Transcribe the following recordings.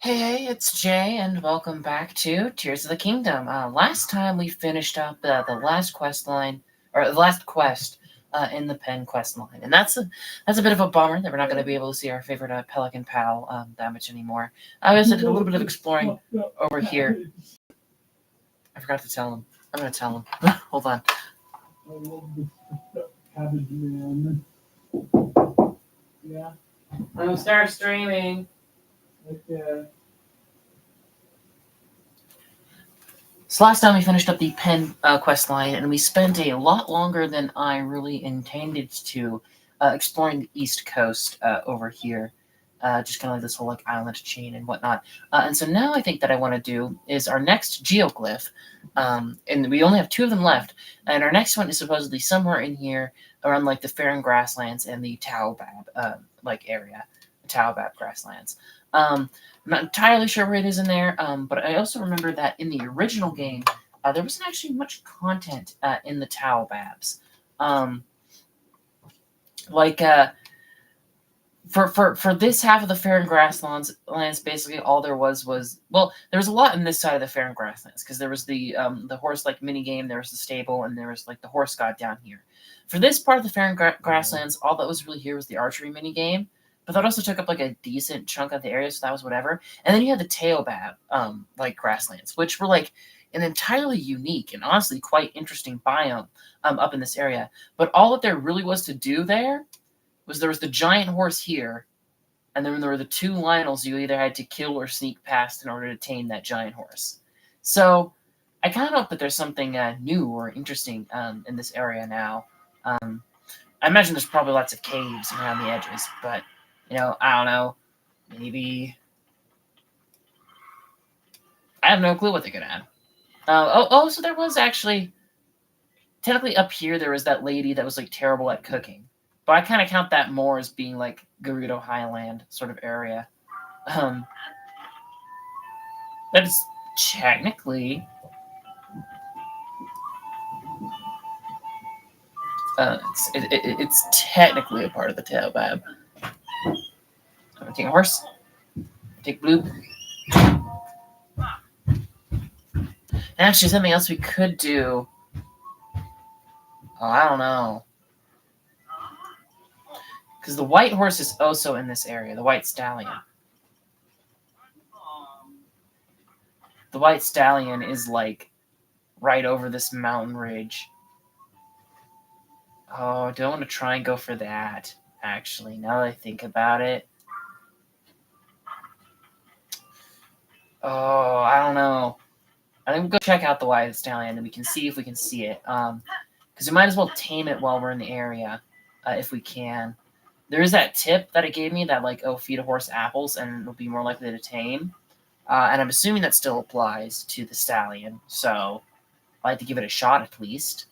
Hey, it's Jay, and welcome back to Tears of the Kingdom. Last time we finished up the last quest line, or the last quest in the Pen quest line, and that's a bit of a bummer that we're not going to be able to see our favorite Pelican pal that much anymore. I also did a little bit of exploring over here. I forgot to tell him. I'm going to tell him. Hold on. I love this cabbage man. Yeah. I'm going to start streaming. Okay. So last time we finished up the Pen quest line, and we spent a lot longer than I really intended to exploring the East Coast over here. Just kind of like this whole like island chain and whatnot. And so now I think that I want to do is our next geoglyph, and we only have 2 of them left. And our next one is supposedly somewhere in here around like the Fair and Grasslands and the Taobab like area, the Taobab grasslands. I'm not entirely sure where it is in there, but I also remember that in the original game, there wasn't actually much content in the Taobabs. For this half of the Fair and Grasslands, basically all there was well, there was a lot in this side of the Fair and Grasslands because there was the horse like mini game, there was the stable, and there was like the horse god down here. For this part of the Fair and Grasslands, all that was really here was the archery mini game. But that also took up like a decent chunk of the area, so that was whatever. And then you had the Taobab, like grasslands, which were like an entirely unique and honestly quite interesting biome up in this area. But all that there really was to do there was the giant horse here, and then there were the 2 Lionels you either had to kill or sneak past in order to tame that giant horse. So I kind of hope that there's something new or interesting in this area now. I imagine there's probably lots of caves around the edges, but I don't know. Maybe. I have no clue what they could add. So there was actually. Technically, up here, there was that lady that was like terrible at cooking. But I kind of count that more as being like Gerudo Highland sort of area. That is technically. It's technically a part of the Taobab. I'm gonna take a horse. Take Blue. And actually, something else we could do. Oh, I don't know. Because the white horse is also in this area, the White Stallion. The White Stallion is like right over this mountain ridge. Oh, I don't want to try and go for that, actually, now that I think about it. Oh, I don't know. I think we'll go check out the White Stallion and we can see if we can see it. Because we might as well tame it while we're in the area, if we can. There is that tip that it gave me that, like, feed a horse apples and it'll be more likely to tame. And I'm assuming that still applies to the stallion, so I'd like to give it a shot at least.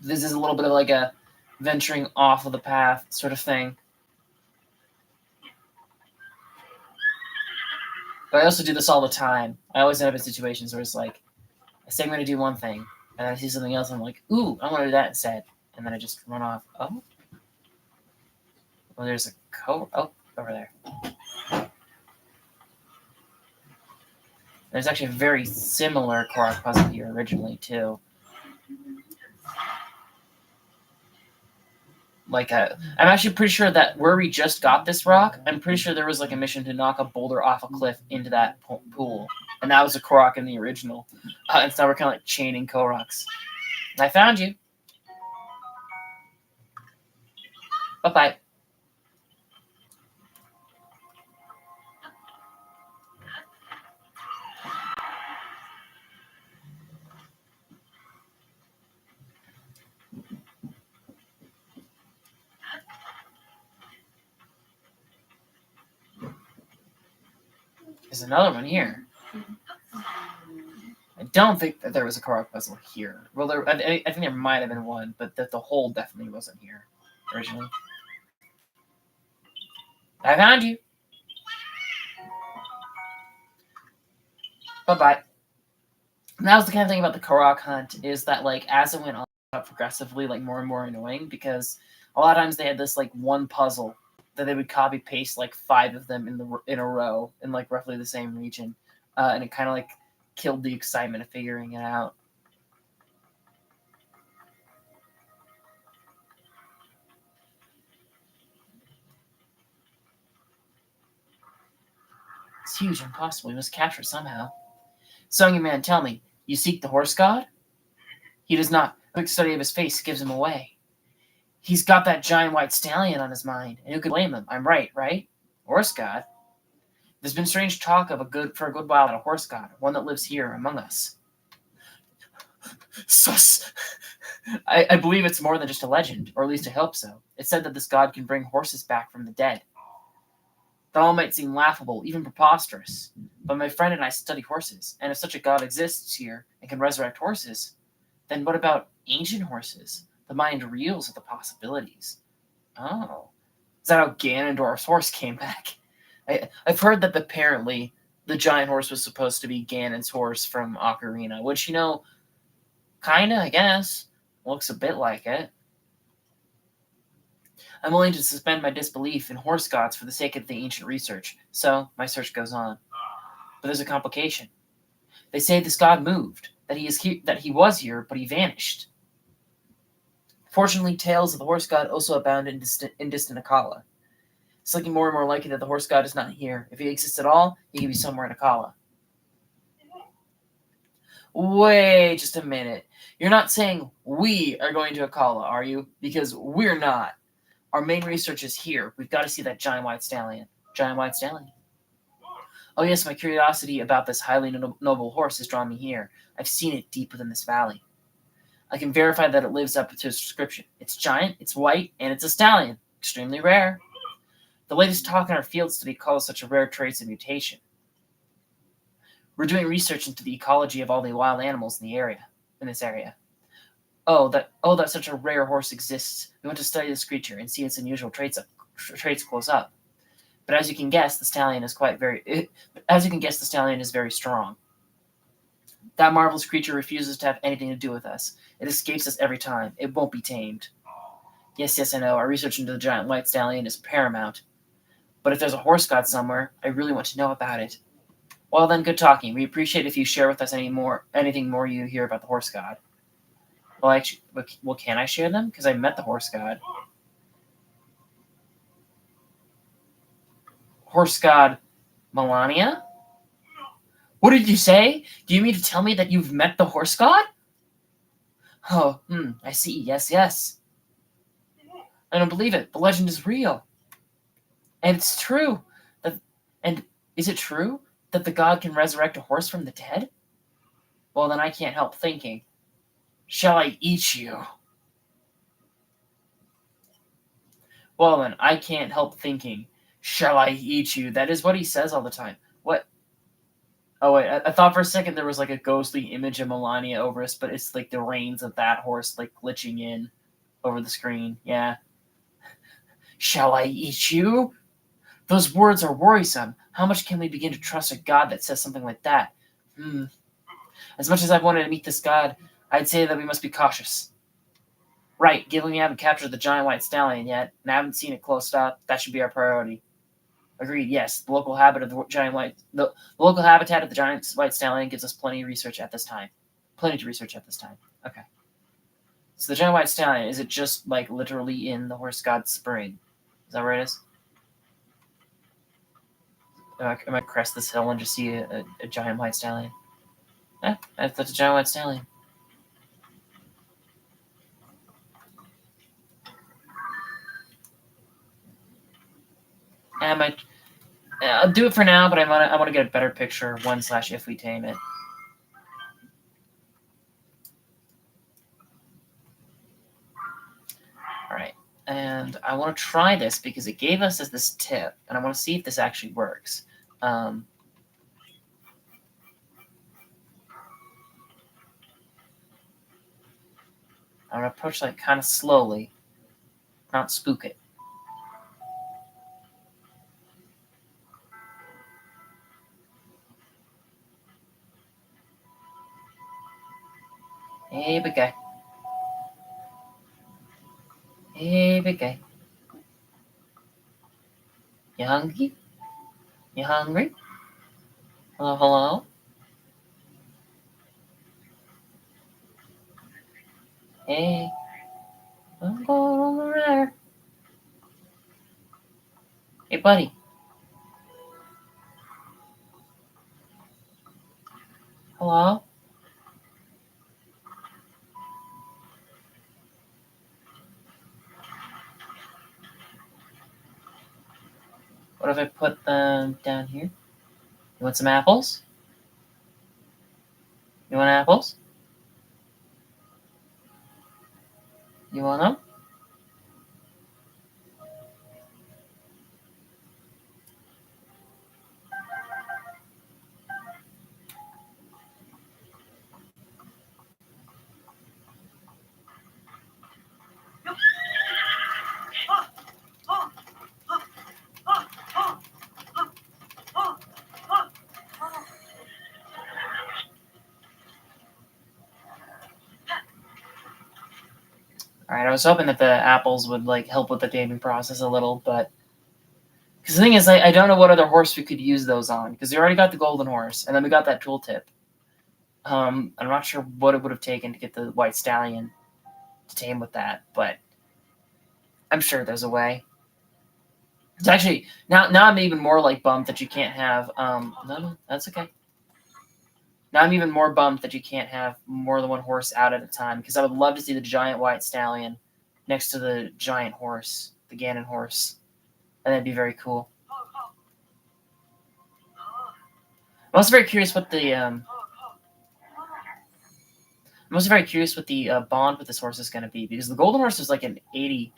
This is a little bit of like a venturing off of the path sort of thing. But I also do this all the time. I always end up in situations where it's like, I say I'm going to do one thing, and I see something else, and I'm like, ooh, I want to do that instead. And then I just run off. Oh. Well, there's a over there. There's actually a very similar Korok puzzle here originally, too. Like, I'm actually pretty sure that where we just got this rock, I'm pretty sure there was like a mission to knock a boulder off a cliff into that pool. And that was a Korok in the original. And so we're kind of like chaining Koroks. I found you. Bye-bye. There's another one here. I don't think that there was a Korok puzzle here. Well, I think there might have been one, but that the hole definitely wasn't here originally. I found you. Bye-bye. And that was the kind of thing about the Korok hunt, is that, like, as it went on, it got progressively, like, more and more annoying, because a lot of times they had this, like, one puzzle that they would copy paste like 5 of them in a row in like roughly the same region, and it kind of like killed the excitement of figuring it out. It's huge, impossible. We must capture it somehow. So, young man, tell me, you seek the horse god? He does not. A quick study of his face gives him away. He's got that giant white stallion on his mind, and who could blame him? I'm right? Horse god? There's been strange talk of for a good while about a horse god, one that lives here among us. Sus! I believe it's more than just a legend, or at least I hope so. It's said that this god can bring horses back from the dead. That all might seem laughable, even preposterous, but my friend and I study horses, and if such a god exists here and can resurrect horses, then what about ancient horses? The mind reels at the possibilities. Oh. Is that how Ganondorf's horse came back? I've heard that apparently the giant horse was supposed to be Ganon's horse from Ocarina, which, you know, kinda, I guess, looks a bit like it. I'm willing to suspend my disbelief in horse gods for the sake of the ancient research, so my search goes on. But there's a complication. They say this god moved, that he was here, but he vanished. Fortunately, tales of the horse god also abound in distant Akala. It's looking more and more likely that the horse god is not here. If he exists at all, he could be somewhere in Akala. Wait just a minute. You're not saying we are going to Akala, are you? Because we're not. Our main research is here. We've got to see that giant white stallion. Giant white stallion? Oh yes, my curiosity about this highly noble horse has drawn me here. I've seen it deep within this valley. I can verify that it lives up to its description. It's giant, it's white, and it's a stallion. Extremely rare. The latest talk in our field study calls such a rare traits a mutation. We're doing research into the ecology of all the wild animals in this area. Oh, that such a rare horse exists. We want to study this creature and see its unusual traits close up. But as you can guess, the stallion is very strong. That marvelous creature refuses to have anything to do with us. It escapes us every time. It won't be tamed. Yes, I know. Our research into the giant white stallion is paramount. But if there's a horse god somewhere, I really want to know about it. Well then, good talking. We appreciate if you share with us anything more you hear about the horse god. Well, can I share them? Because I met the horse god. Horse god Melania? What did you say? Do you mean to tell me that you've met the horse god? Oh, I see. Yes. I don't believe it. The legend is real. And it's true. And is it true that the god can resurrect a horse from the dead? Well, then I can't help thinking. Shall I eat you? Well, then I can't help thinking. Shall I eat you? That is what he says all the time. What? Oh, wait. I thought for a second there was like a ghostly image of Melania over us, but it's like the reins of that horse like glitching in over the screen. Yeah. Shall I eat you? Those words are worrisome. How much can we begin to trust a god that says something like that? As much as I've wanted to meet this god, I'd say that we must be cautious. Right, given we haven't captured the giant white stallion yet, and I haven't seen it close up, that should be our priority. Agreed, yes. The local habitat of the giant white stallion gives us plenty to research at this time. Okay. So the giant white stallion, is it just like literally in the horse god's spring? Is that where it is? Am I crest this hill and just see a giant white stallion? Yeah, that's a giant white stallion. I'll do it for now, but I want to get a better picture. 1/if we tame it. All right, and I want to try this because it gave us this tip, and I want to see if this actually works. I'm gonna approach like kind of slowly, not spook it. big guy. Hey, big guy. You hungry? You hungry? Hello, hello? Hey, I'm going over there. Hey, buddy. Hello? What if I put them down here? You want some apples? You want apples? You want them? Alright, I was hoping that the apples would like help with the taming process a little, but because the thing is, I don't know what other horse we could use those on, because we already got the golden horse, and then we got that tooltip. I'm not sure what it would have taken to get the white stallion to tame with that, but I'm sure there's a way. It's actually now I'm even more like bummed that you can't have no, that's okay. Now I'm even more bummed that you can't have more than one horse out at a time, because I would love to see the giant white stallion next to the giant horse, the Ganon horse. And that'd be very cool. I'm also very curious what the bond with this horse is going to be, because the golden horse was like an 80.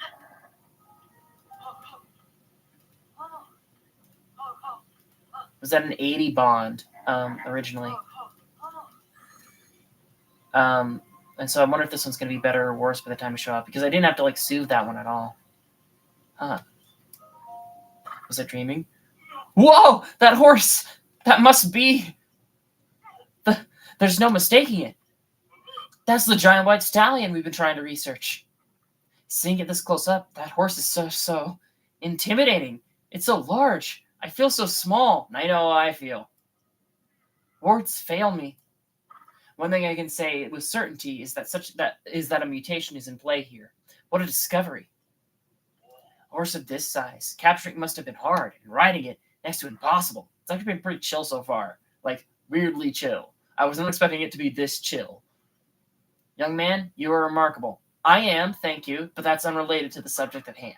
Was that an 80 bond originally? And so I wonder if this one's going to be better or worse by the time we show up, because I didn't have to like soothe that one at all. Huh. Was I dreaming? Whoa! That horse! That must be... There's no mistaking it. That's the giant white stallion we've been trying to research. Seeing it this close up, that horse is so intimidating. It's so large. I feel so small. I know how I feel. Words fail me. One thing I can say with certainty is that a mutation is in play here. What a discovery. A horse of this size. Capturing it must have been hard, and riding it next to impossible. It's actually been pretty chill so far. Like, weirdly chill. I was not expecting it to be this chill. Young man, you are remarkable. I am, thank you, but that's unrelated to the subject at hand.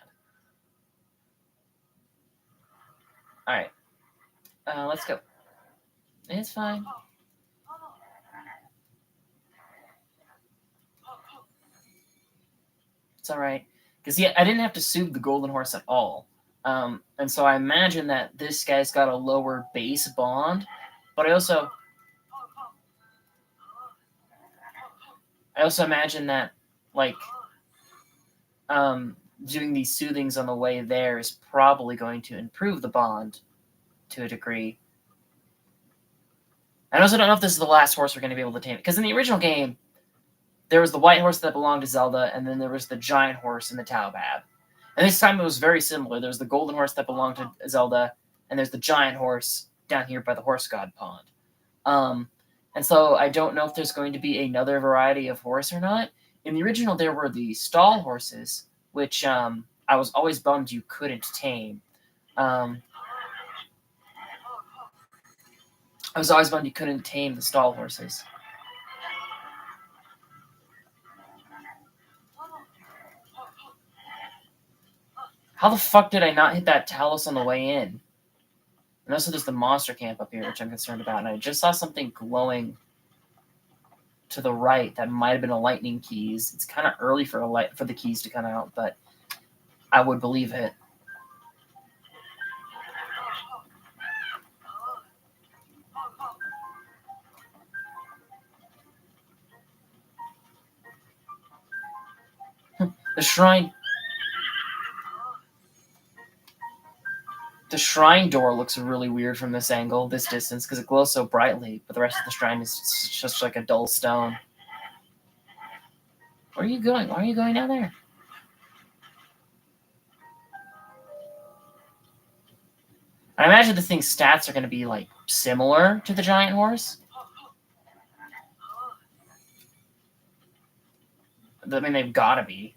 Alright. Let's go. It's fine. It's alright. Because, yeah, I didn't have to soothe the golden horse at all. And so I imagine that this guy's got a lower base bond, but I also imagine that, like, doing these soothings on the way there is probably going to improve the bond to a degree. I also don't know if this is the last horse we're going to be able to tame, because in the original game, there was the white horse that belonged to Zelda, and then there was the giant horse in the Taobab. And this time it was very similar. There was the golden horse that belonged to Zelda, and there's the giant horse down here by the horse god pond. And so I don't know if there's going to be another variety of horse or not. In the original, there were the stall horses, which I was always bummed you couldn't tame. I was always bummed you couldn't tame the stall horses. How the fuck did I not hit that Talos on the way in? And also there's the monster camp up here, which I'm concerned about. And I just saw something glowing to the right that might have been a lightning keys. It's kind of early for the keys to come out, but I would believe it. The shrine door looks really weird from this angle, this distance, because it glows so brightly, but the rest of the shrine is just like a dull stone. Where are you going? Why are you going down there? I imagine the thing's stats are going to be like similar to the giant horse. I mean, they've got to be.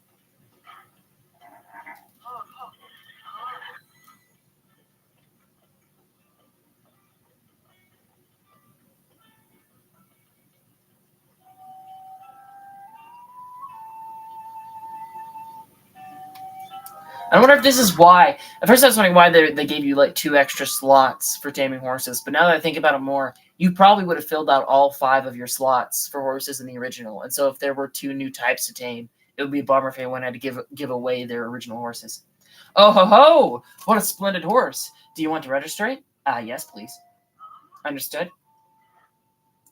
I wonder if this is why. At first, I was wondering why they gave you like 2 extra slots for taming horses. But now that I think about it more, you probably would have filled out all 5 of your slots for horses in the original. And so, if there were 2 new types to tame, it would be a bummer if anyone had to give away their original horses. Oh ho ho! What a splendid horse! Do you want to register it? Yes, please. Understood.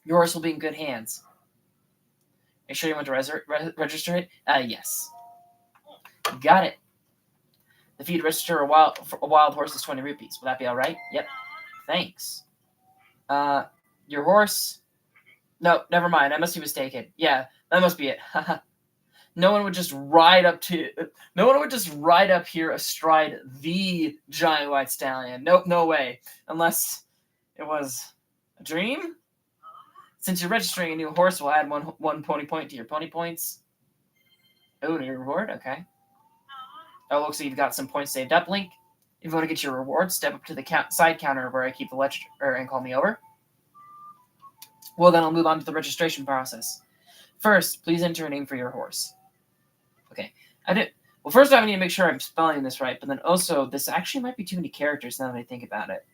Your horse will be in good hands. Are you sure you want to register it? Yes. Got it. The fee to register a wild horse is 20 rupees. Will that be all right? Yep. Thanks. Your horse? No, never mind. I must be mistaken. Yeah, that must be it. No one would just ride up here astride the Giant White Stallion. Nope, no way. Unless it was a dream? Since you're registering a new horse, we'll add one pony point to your pony points. Oh, new reward? Okay. Oh, looks like you've got some points saved up, Link. If you want to get your reward, step up to the side counter where I keep the ledger and call me over. Well, then I'll move on to the registration process. First, please enter a name for your horse. Okay. Well, first I need to make sure I'm spelling this right, but then also, this actually might be too many characters now that I think about it.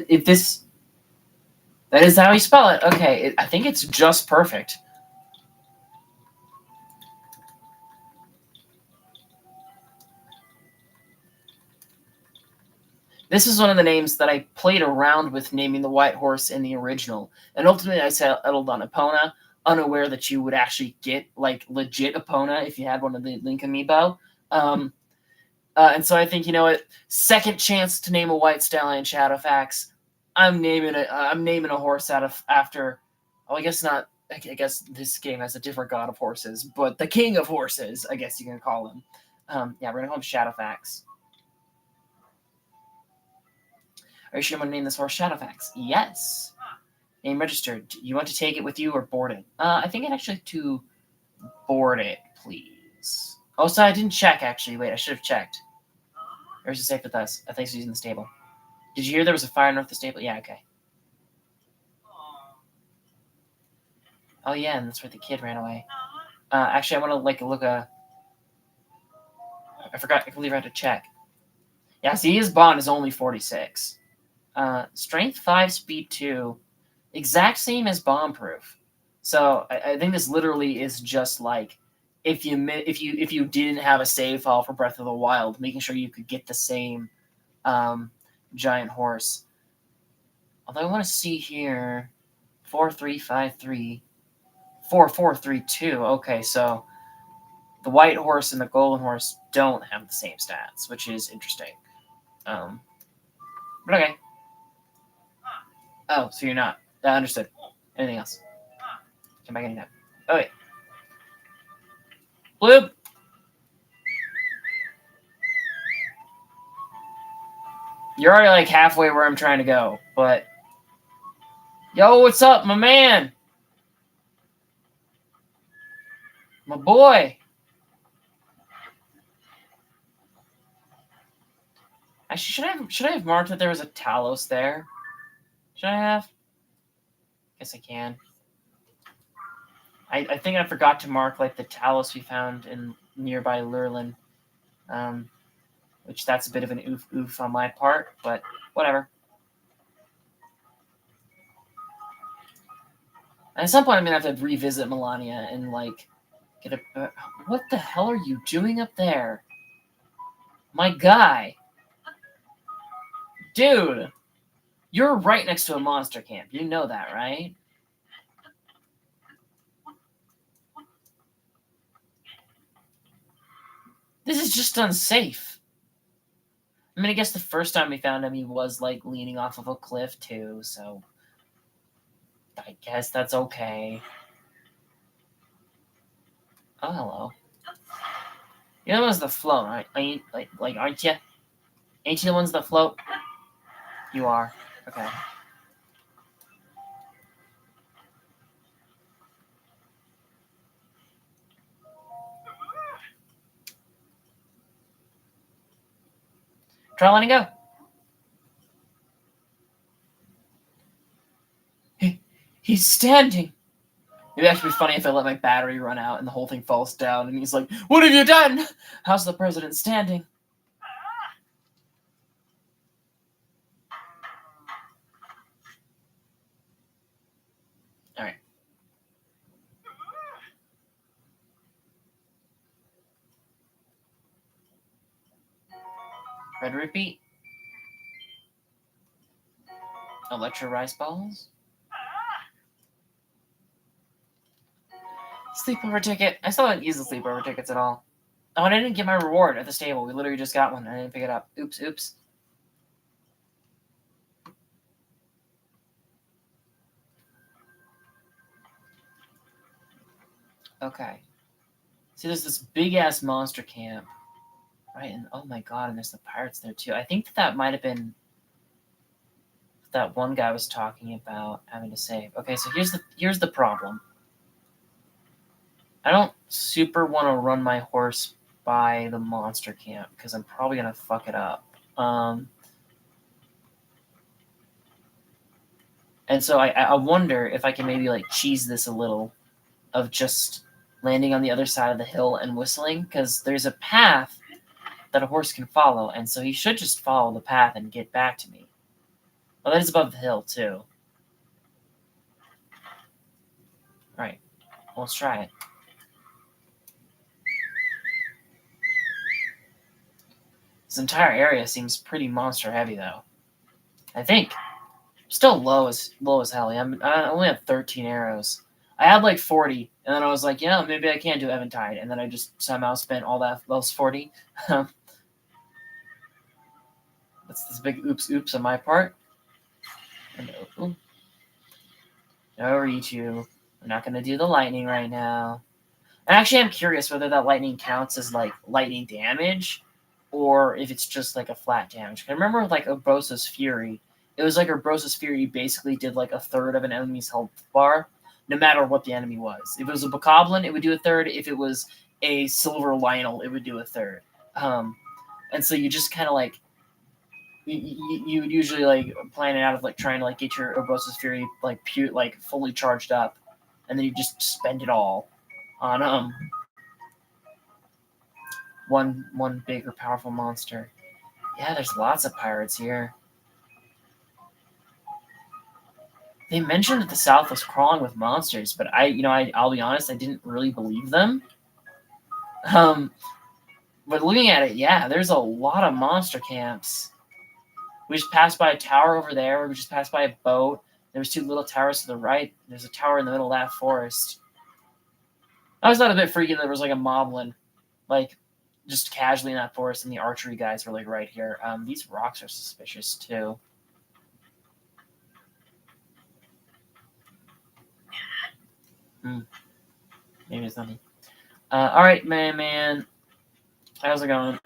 If this... That is how you spell it. Okay, I think it's just perfect. This is one of the names that I played around with naming the white horse in the original. And ultimately I settled on Epona, unaware that you would actually get, like, legit Epona if you had one of the Link Amiibo. And so I think, you know what? Second chance to name a white stallion, Shadowfax. I'm naming a horse after. Well, I guess not. I guess this game has a different god of horses, but the king of horses, I guess you can call him. Yeah, we're gonna call him Shadowfax. Are you sure I'm gonna name this horse Shadowfax? Yes. Name registered. Do you want to take it with you or board it? I think I'd actually like to board it, please. Oh, so I didn't check, actually. Wait, I should have checked. Or is it safe with us? I think it's using the stable. Did you hear there was a fire north of the stable? Yeah, okay. Oh, yeah, and that's where the kid ran away. Actually, I want to, like, look I forgot. I completely had to check. Yeah, see, his bond is only 46. Strength 5, speed 2. Exact same as bomb proof. So I think this literally is just like if you didn't have a save file for Breath of the Wild, making sure you could get the same giant horse. Although I want to see here 4353 4432. Okay, so the white horse and the golden horse don't have the same stats, which is interesting. But okay. Oh, so you're not. Understood. Anything else? Come back anytime. Oh, wait. Bloop! You're already like halfway where I'm trying to go, but... Yo, what's up, my man? My boy! Actually, should I have marked that there was a Talos there? Should I have? Guess I can. I think I forgot to mark like the Talos we found in nearby Lurlin. Which that's a bit of an oof on my part, but whatever. And at some point I'm gonna have to revisit Melania and like get a what the hell are you doing up there? My guy. Dude, you're right next to a monster camp. You know that, right? This is just unsafe. I mean, I guess the first time we found him, he was like leaning off of a cliff too, so I guess that's okay. Oh, hello. You're the ones that float, right? Aren't you? Ain't you the ones that float? You are. Okay. Try letting go. He's standing. It'd actually be funny if I let my battery run out and the whole thing falls down and he's like, "What have you done? How's the president standing?" All right. Red repeat. Electro rice balls. Sleepover ticket. I still haven't used the sleepover tickets at all. Oh, and I didn't get my reward at the stable. We literally just got one. I didn't pick it up. Oops. Okay. See, there's this big ass monster camp, right? And oh my god, and there's the pirates there too. I think that might have been that one guy was talking about having to save. Okay, so here's the problem. I don't super want to run my horse by the monster camp because I'm probably gonna fuck it up. And so I wonder if I can maybe like cheese this a little of just landing on the other side of the hill and whistling because there's a path that a horse can follow, and so he should just follow the path and get back to me. Well, that is above the hill too. All right, well, let's try it. This entire area seems pretty monster heavy, though. I think still low as hell. I only have 13 arrows. I had like 40, and then I was like, yeah, maybe I can do Eventide, and then I just somehow spent all those 40. That's this big oops on my part. No Richu. I'm not gonna do the lightning right now. And actually, I'm curious whether that lightning counts as like lightning damage, or if it's just like a flat damage. I remember with like Urbosa's Fury, it was like Urbosa's Fury basically did like a third of an enemy's health bar, no matter what the enemy was. If it was a Bokoblin, it would do a third. If it was a Silver Lionel, it would do a third. And so you just kind of like you would usually like plan it out of like trying to like get your Urbosa's Fury like fully charged up, and then you just spend it all on one big or powerful monster. Yeah, there's lots of pirates here. They mentioned that the South was crawling with monsters, but I'll be honest, I didn't really believe them. But looking at it, yeah, there's a lot of monster camps. We just passed by a tower over there. We just passed by a boat. There's two little towers to the right. There's a tower in the middle of that forest. I was not a bit freaky that there was like a moblin, like just casually in that forest, and the archery guys were like right here. These rocks are suspicious too. Maybe it's nothing. All right, man. How's it going?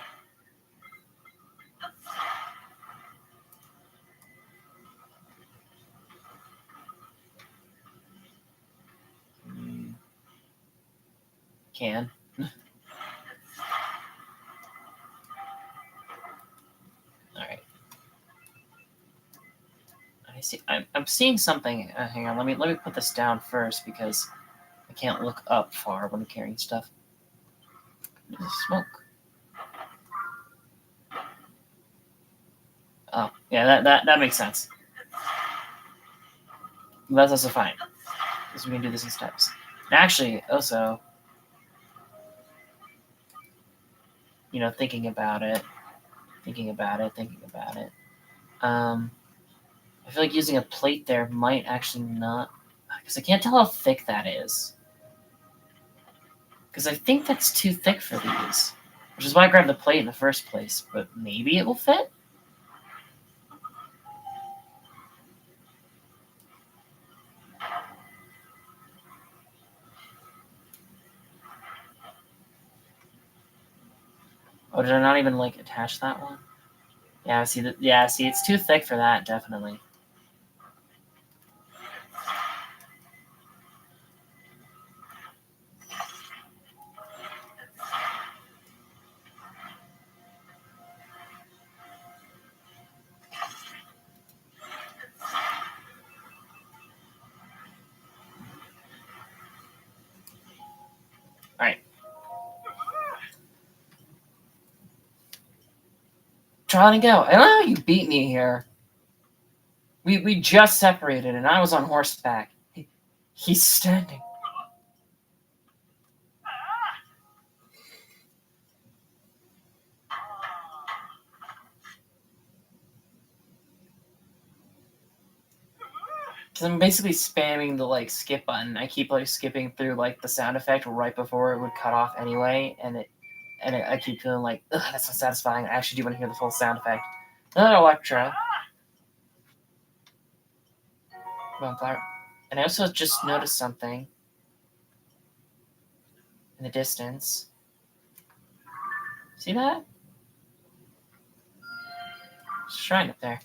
Can. All right. I see. I'm seeing something. Hang on. Let me put this down first because I can't look up far when I'm carrying stuff. There's smoke. Oh, yeah. That makes sense. That's also fine because we can do this in steps. And actually, also, thinking about it. I feel like using a plate there might actually not, because I can't tell how thick that is. Because I think that's too thick for these, which is why I grabbed the plate in the first place. But maybe it will fit. Oh, did I not even like attach that one? Yeah, see that. Yeah, see, it's too thick for that, definitely. All right. Trying to go. I don't know how you beat me here. We just separated, and I was on horseback. He's standing. Because I'm basically spamming the like skip button. I keep like skipping through like the sound effect right before it would cut off anyway, and I keep feeling like, ugh, that's not satisfying. I actually do want to hear the full sound effect. Another Electra. Come on, Flower. And I also just noticed something in the distance. See that? There's a shrine up there.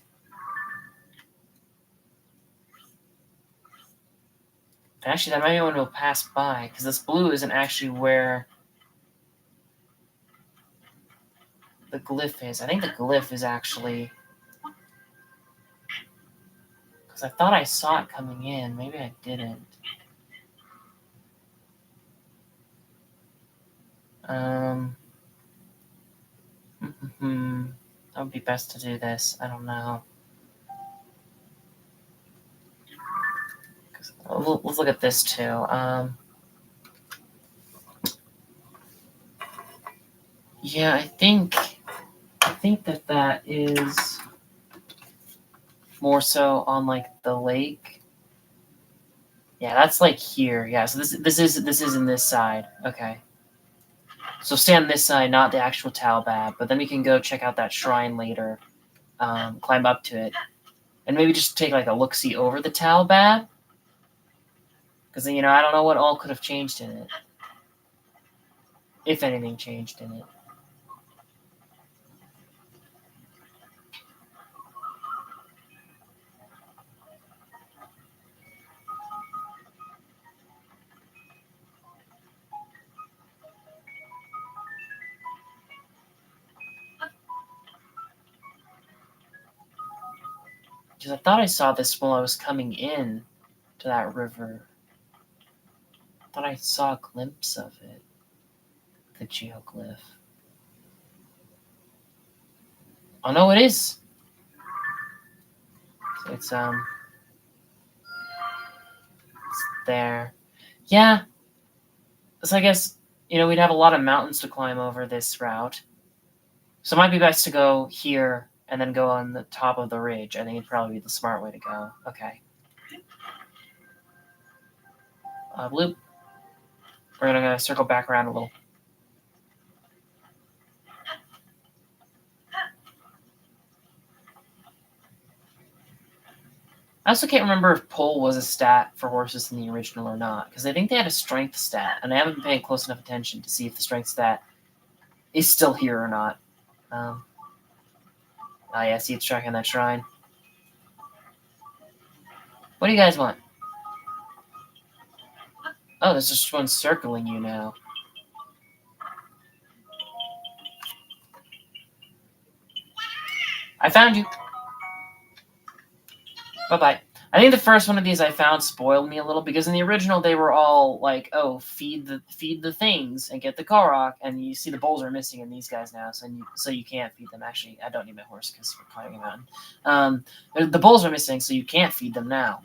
And actually, that might be when we'll pass by, because this blue isn't actually where the glyph is. I think the glyph is actually... Because I thought I saw it coming in. Maybe I didn't. That would be best to do this. I don't know. Let's look at this too. Yeah, I think that is more so on like the lake. Yeah, that's like here. Yeah, so this is in this side. Okay. So stay on this side, not the actual Talbab, but then we can go check out that shrine later. Climb up to it, and maybe just take like a look-see over the Talbab. Because I don't know what all could have changed in it, if anything changed in it. Because I thought I saw this while I was coming in to that river. I thought I saw a glimpse of it. The geoglyph. Oh no, it is. So it's there. Yeah. So I guess we'd have a lot of mountains to climb over this route. So it might be best to go here and then go on the top of the ridge. I think it'd probably be the smart way to go. Okay. Loop. We're gonna circle back around a little. I also can't remember if pull was a stat for horses in the original or not, because I think they had a strength stat, and I haven't been paying close enough attention to see if the strength stat is still here or not. Yeah, see it's tracking that shrine. What do you guys want? Oh, there's just one circling you now. I found you. Bye-bye. I think the first one of these I found spoiled me a little, because in the original they were all like, oh, feed the things and get the Korok, and you see the bowls are missing in these guys now, so you can't feed them. Actually, I don't need my horse because we're climbing a mountain. The bowls are missing, so you can't feed them now.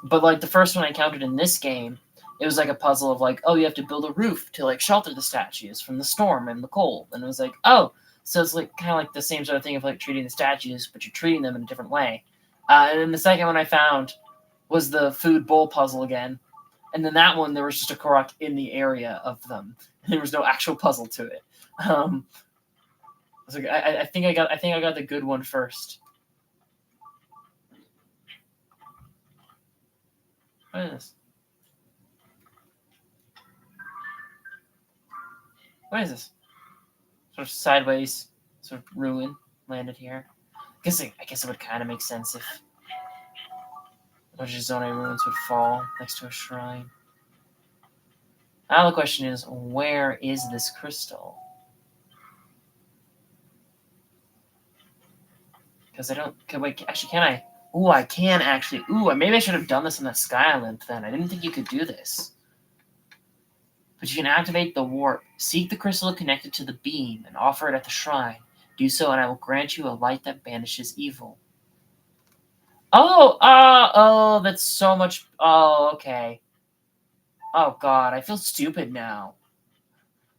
But like the first one I encountered in this game, it was like a puzzle of like, oh, you have to build a roof to like shelter the statues from the storm and the cold, and it was like, oh, so it's like kind of like the same sort of thing of like treating the statues, but you're treating them in a different way. And then the second one I found was the food bowl puzzle again, and then that one there was just a Korok in the area of them. There was no actual puzzle to it. So I think I got the good one first. What is this? What is this? sort of sideways, sort of ruin landed here. I guess it would kind of make sense if a bunch of Zone ruins would fall next to a shrine. Now the question is, where is this crystal? Because I don't. Wait, actually, can I? Ooh, I can actually. Ooh, maybe I should have done this on the Sky Lymph then. I didn't think you could do this. But you can activate the warp. Seek the crystal connected to the beam and offer it at the shrine. Do so, and I will grant you a light that banishes evil. Oh, that's so much. Oh, okay. Oh, God, I feel stupid now.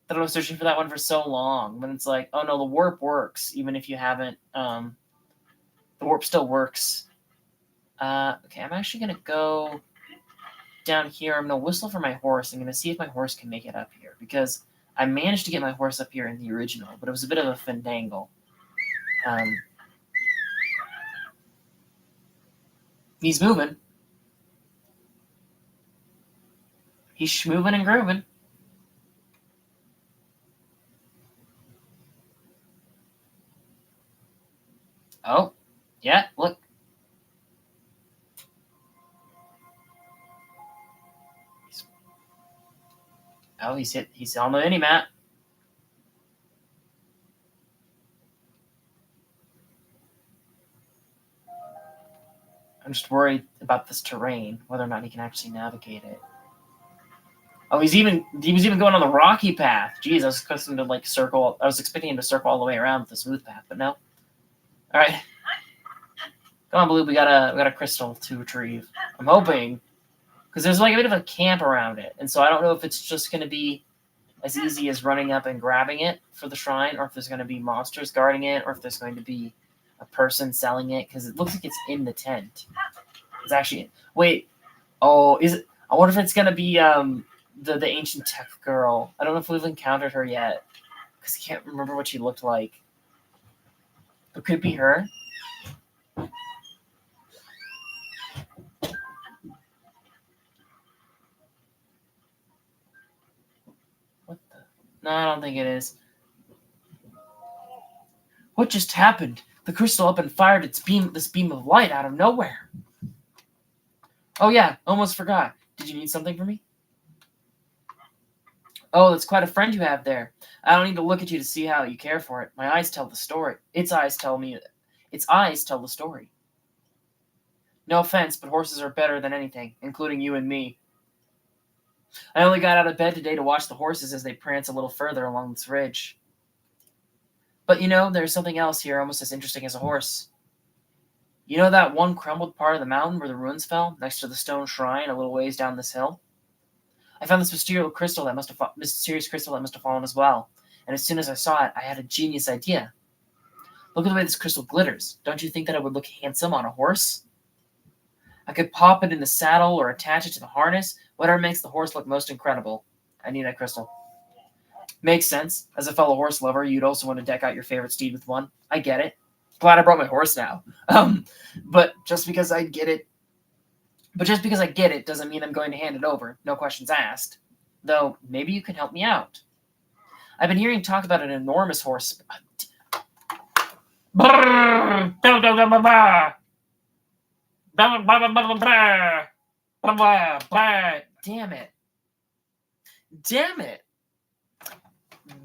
That I was searching for that one for so long. When it's like, oh, no, the warp works, even if you haven't. The warp still works. Okay, I'm actually going to go down here. I'm going to whistle for my horse. I'm going to see if my horse can make it up here. Because I managed to get my horse up here in the original, but it was a bit of a fandangle. He's moving. He's schmoving and grooving. Oh, yeah, look. He's on the mini map. I'm just worried about this terrain, whether or not he can actually navigate it. Oh, he was even going on the rocky path. Jeez, I was expecting to circle. I was expecting him to circle all the way around with the smooth path, but no. All right, come on, Blue. We got a crystal to retrieve. I'm hoping, because there's a bit of a camp around it, and so I don't know if it's just going to be as easy as running up and grabbing it for the shrine, or if there's going to be monsters guarding it, or if there's going to be a person selling it, because it looks like it's in the tent. It's actually wait. Oh, is it? I wonder if it's going to be the ancient tech girl. I don't know if we've encountered her yet, because I can't remember what she looked like. It could be her. What the? No, I don't think it is. What just happened? The crystal up and fired this beam of light out of nowhere. Oh yeah, almost forgot. Did you need something from me? Oh, that's quite a friend you have there. I don't need to look at you to see how you care for it. My eyes tell the story. Its eyes tell the story. No offense, but horses are better than anything, including you and me. I only got out of bed today to watch the horses as they prance a little further along this ridge. But there's something else here almost as interesting as a horse. You know that one crumbled part of the mountain where the ruins fell, next to the stone shrine a little ways down this hill? I found this mysterious crystal that must have fallen as well. And as soon as I saw it, I had a genius idea. Look at the way this crystal glitters. Don't you think that it would look handsome on a horse? I could pop it in the saddle or attach it to the harness, whatever makes the horse look most incredible. I need that crystal. Makes sense. As a fellow horse lover, you'd also want to deck out your favorite steed with one. I get it. Glad I brought my horse now. But just because I get it doesn't mean I'm going to hand it over. No questions asked. Though, maybe you can help me out. I've been hearing talk about an enormous horse. Damn it.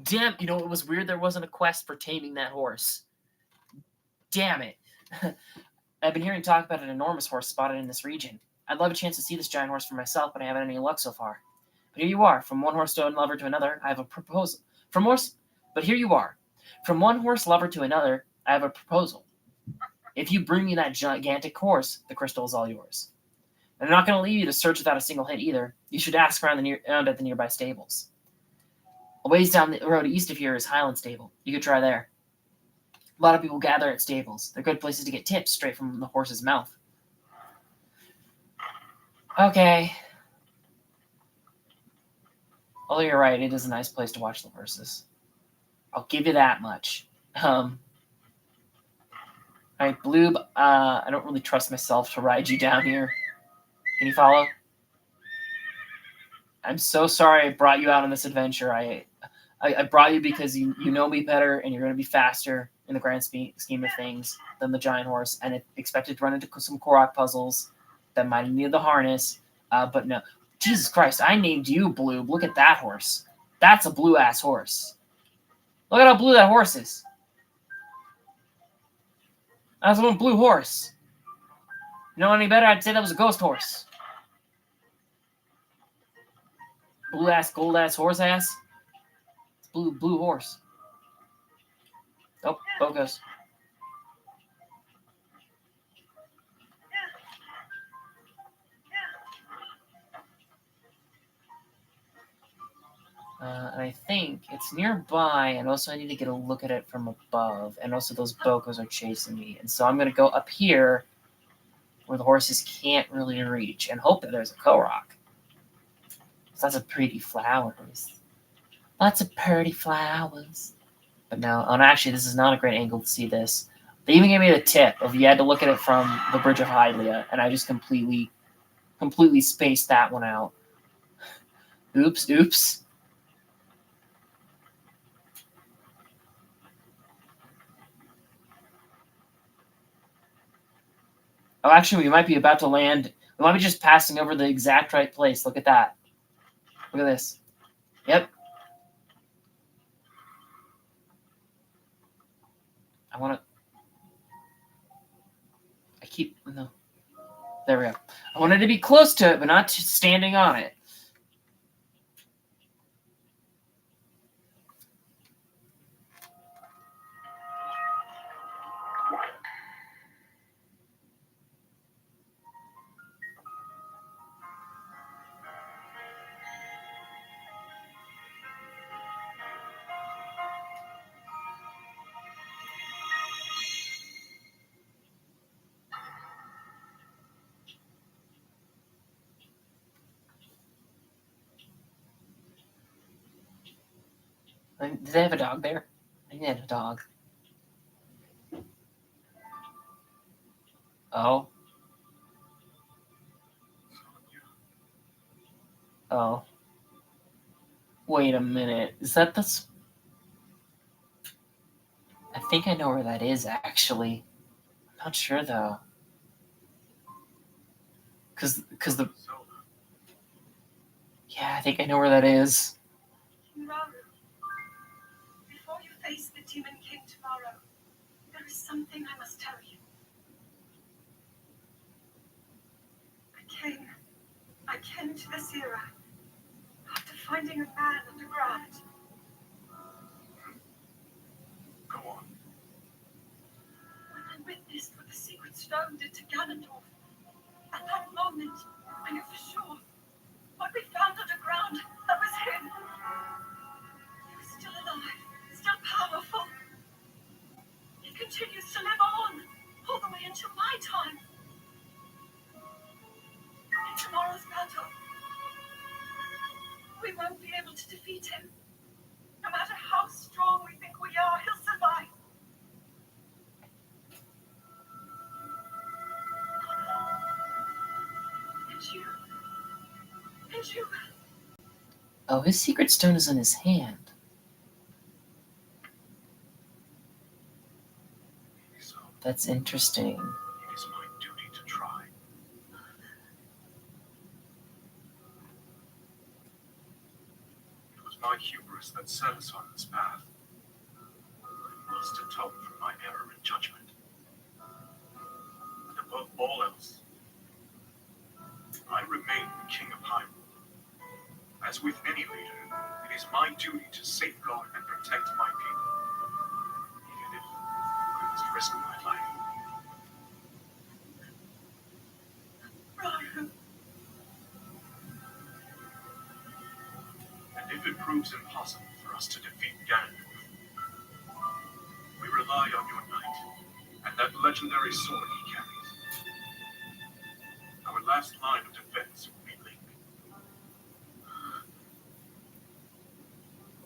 Damn, it was weird there wasn't a quest for taming that horse. Damn it. I've been hearing talk about an enormous horse spotted in this region. I'd love a chance to see this giant horse for myself, but I haven't had any luck so far. But here you are, from one horse lover to another, I have a proposal. But here you are. From one horse lover to another, I have a proposal. If you bring me that gigantic horse, the crystal is all yours. And I'm not going to leave you to search without a single hit either. You should ask around at the nearby stables. A ways down the road east of here is Highland Stable. You could try there. A lot of people gather at stables. They're good places to get tips straight from the horse's mouth. Okay. Although you're right, it is a nice place to watch the horses. I'll give you that much. Alright, Bloob, I don't really trust myself to ride you down here. Can you follow? I'm so sorry I brought you out on this adventure. I brought you because you know me better and you're going to be faster in the grand scheme of things than the giant horse, and it expected to run into some Korok puzzles that might have needed the harness, but no. Jesus Christ, I named you Blue. Look at that horse. That's a blue-ass horse. Look at how blue that horse is. That's one blue horse. You know any better? I'd say that was a ghost horse. Blue-ass, gold-ass horse ass. It's blue horse. Oh, focus. And I think it's nearby, and also I need to get a look at it from above, and also those bokos are chasing me, and so I'm going to go up here where the horses can't really reach, and hope that there's a Korok. So lots of pretty flowers. Lots of pretty flowers. But no, and actually this is not a great angle to see this. They even gave me the tip of you had to look at it from the Bridge of Hylia, and I just completely spaced that one out. Oops. Oh, actually, we might be about to land. We might be just passing over the exact right place. Look at that. Look at this. Yep. No. There we go. I wanted to be close to it, but not standing on it. Did they have a dog there? I think they had a dog. Oh. Oh. Wait a minute. Is that the... I think I know where that is, actually. I'm not sure, though. Because the... Yeah, I think I know where that is. Before you face the Demon King tomorrow, there is something I must tell you. I came to this era after finding a man underground. Go on. When I witnessed what the secret stone did to Ganondorf, at that moment, I knew for sure what we found underground, that was him. He was still alive, still powerful. He continues to live on, all the way into my time. In tomorrow's battle, we won't be able to defeat him. No matter how strong we think we are, he'll survive. And you. Oh, his secret stone is in his hand. So, That's interesting. it is my duty to try. It was my hubris that set us on this path. I must atone for my error in judgment. And above all else, I remain the King of Hyrule. As with any leader, it is my duty to safeguard and protect my people, even if I must risk my life. Rauru. And if it proves impossible for us to defeat Ganondorf, we rely on your knight and that legendary sword he carries. Our last line of defense will be Link.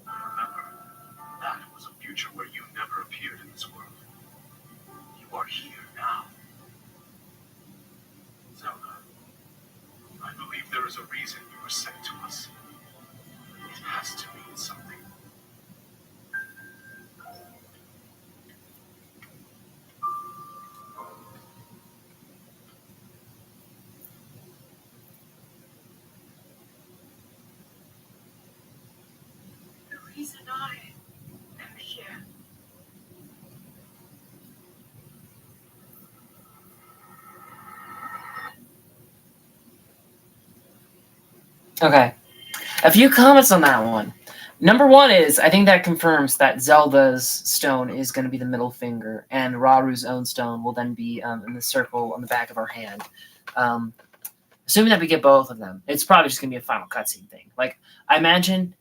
Remember, that was a future where you never appeared in this world. You are here now. Zelda, I believe there is a reason you were sent to us. It has to mean something. Okay. A few comments on that one. Number one is, I think that confirms that Zelda's stone is going to be the middle finger, and Raru's own stone will then be in the circle on the back of her hand. Assuming that we get both of them, it's probably just going to be a final cutscene thing. Like, I imagine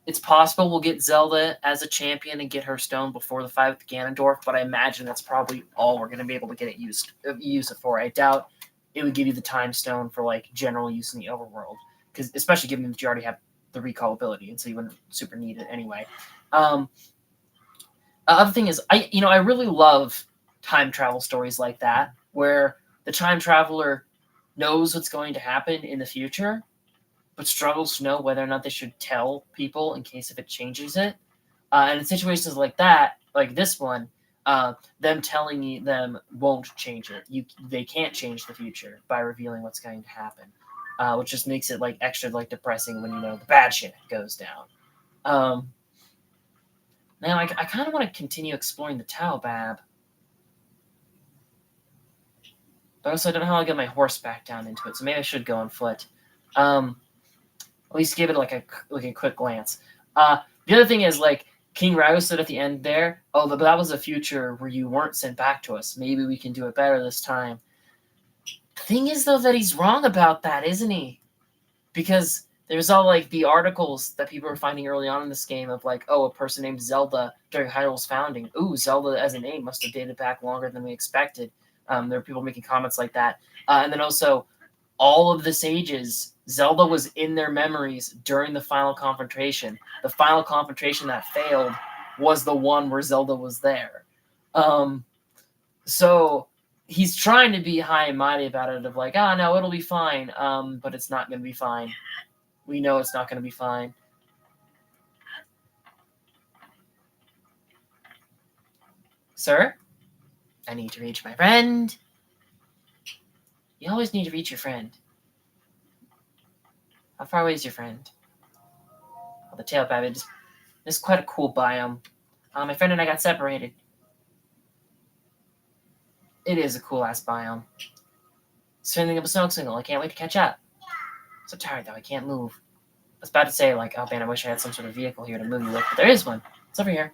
it's possible we'll get Zelda as a champion and get her stone before the fight with Ganondorf, but I imagine that's probably all we're going to be able to get it use it for. I doubt it would give you the time stone for like general use in the overworld, because especially given that you already have the recall ability, and so you wouldn't super need it anyway. Other thing is, I really love time travel stories like that, where the time traveler knows what's going to happen in the future, but struggles to know whether or not they should tell people in case if it changes it. And in situations like that, like this one, them telling them won't change it. They can't change the future by revealing what's going to happen, which just makes it like extra like depressing when the bad shit goes down. Now I kind of want to continue exploring the Taobab, but also I don't know how I'll get my horse back down into it, so maybe I should go on foot. At least give it like a quick glance. The other thing is, like, King Rao said at the end there, oh, but that was a future where you weren't sent back to us. Maybe we can do it better this time. The thing is, though, that he's wrong about that, isn't he? Because there's all, like, the articles that people were finding early on in this game of, like, oh, a person named Zelda during Hyrule's founding. Ooh, Zelda as a name must have dated back longer than we expected. There were people making comments like that. And then also, all of the sages, Zelda was in their memories during the final confrontation. The final confrontation that failed was the one where Zelda was there. So he's trying to be high and mighty about it, of like, no, it'll be fine. But it's not going to be fine. We know it's not going to be fine. Sir? I need to reach my friend. You always need to reach your friend. How far away is your friend? Oh, the tail babbage. This is quite a cool biome. My friend and I got separated. It is a cool-ass biome. Sending up a smoke signal. I can't wait to catch up. So tired, though. I can't move. I was about to say, like, oh, man, I wish I had some sort of vehicle here to move you with, but there is one. It's over here.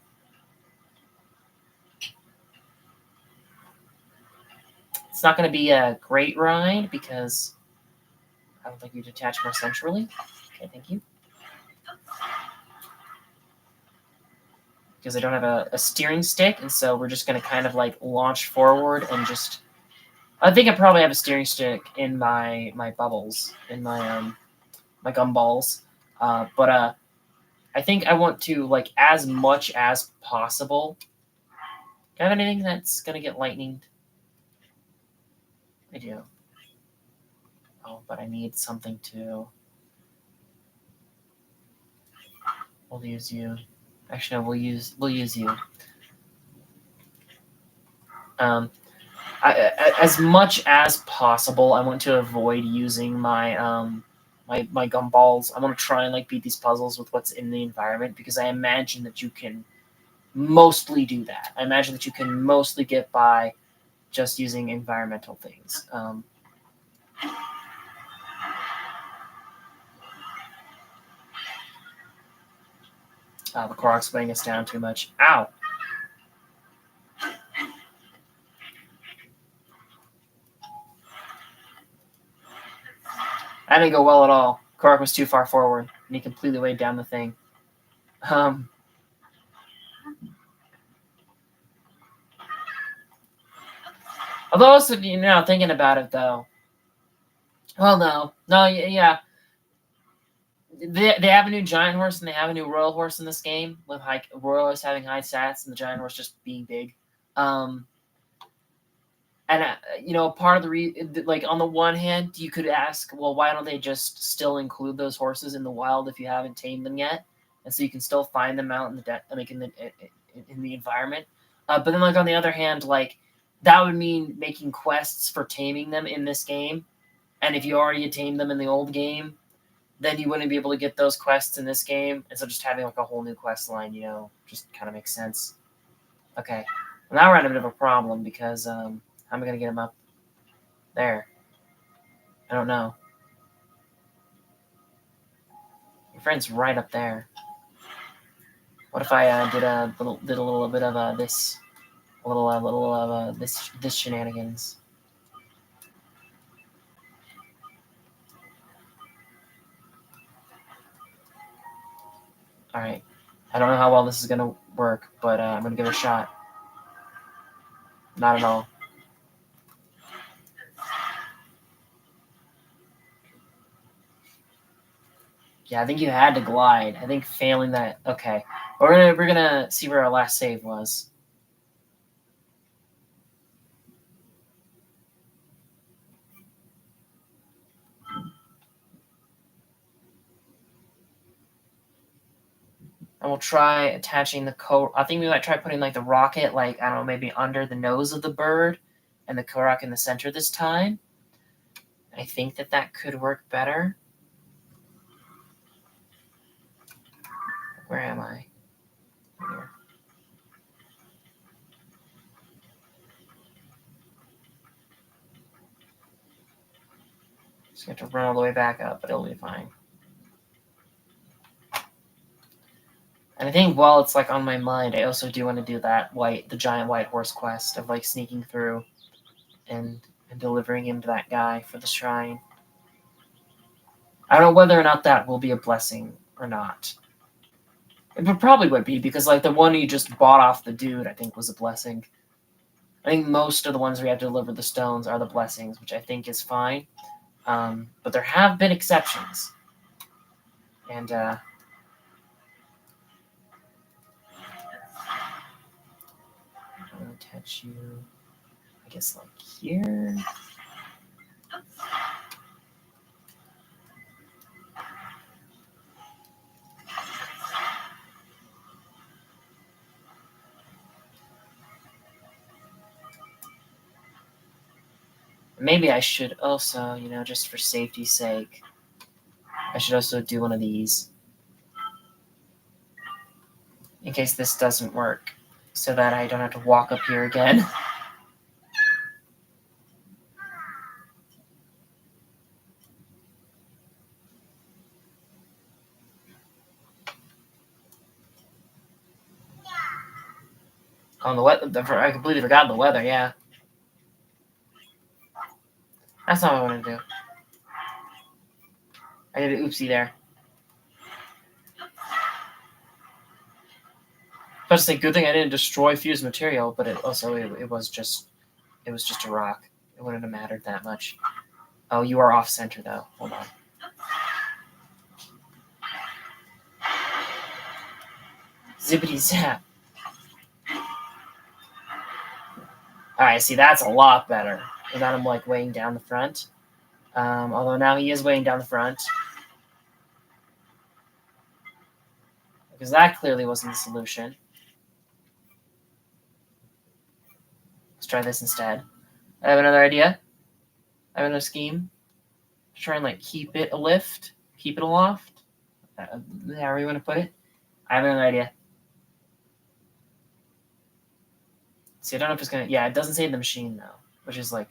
It's not going to be a great ride because I would like you to attach more centrally. Okay, thank you. Because I don't have a steering stick, and so we're just going to kind of like launch forward and just... I think I probably have a steering stick in my bubbles, in my my gumballs. But I think I want to, like, as much as possible... Do I have anything that's going to get lightninged? I do. Oh, but I need something to... We'll use you. Actually, no, we'll use you. As much as possible, I want to avoid using my my gumballs. I want to try and like beat these puzzles with what's in the environment, because I imagine that you can mostly do that. I imagine that you can mostly get by just using environmental things. The Korok's weighing us down too much. Ow! That didn't go well at all. Korok was too far forward, and he completely weighed down the thing. Although, also, thinking about it, though... Well, no, yeah. They have a new giant horse and they have a new royal horse in this game, with royal horse having high stats and the giant horse just being big. And part of the like, on the one hand, you could ask, well, why don't they just still include those horses in the wild if you haven't tamed them yet, and so you can still find them out in the environment. But then, like, on the other hand, like, that would mean making quests for taming them in this game, and if you already had tamed them in the old game, then you wouldn't be able to get those quests in this game. And so just having like a whole new quest line, just kind of makes sense. Okay. Well, now we're at a bit of a problem because how am I going to get him up there? I don't know. friend's right up there. What if I did a little bit of this, a little of this shenanigans? All right. I don't know how well this is gonna work, but I'm gonna give it a shot. Not at all. Yeah, I think you had to glide. I think failing that. Okay, we're gonna see where our last save was. And we'll try attaching the I think we might try putting like the rocket, like I don't know, maybe under the nose of the bird, and the Korok in the center this time. I think that could work better. Where am I? Here. Just have to run all the way back up, but it'll be fine. And I think while it's like on my mind, I also do want to do the giant white horse quest of like sneaking through and delivering him to that guy for the shrine. I don't know whether or not that will be a blessing or not. It probably would be, because like the one you just bought off the dude, I think was a blessing. I think most of the ones we have to deliver the stones are the blessings, which I think is fine. But there have been exceptions. And I'm going to attach you, I guess, like here. Maybe I should also, just for safety's sake, I should also do one of these. In case this doesn't work, so that I don't have to walk up here again. On the weather, I completely forgot the weather, yeah. That's not what I want to do. I did an oopsie there. But it's a good thing I didn't destroy fused material, but it was just a rock. It wouldn't have mattered that much. Oh, you are off center though. Hold on. Zippity zap. Alright, see, that's a lot better. Without him like weighing down the front. Although now he is weighing down the front. Because that clearly wasn't the solution. Let's try this instead. I have another idea. I have another scheme. To try and like keep it aloft. However you want to put it. I have another idea. See, I don't know if it's gonna. Yeah, it doesn't save the machine though, which is like.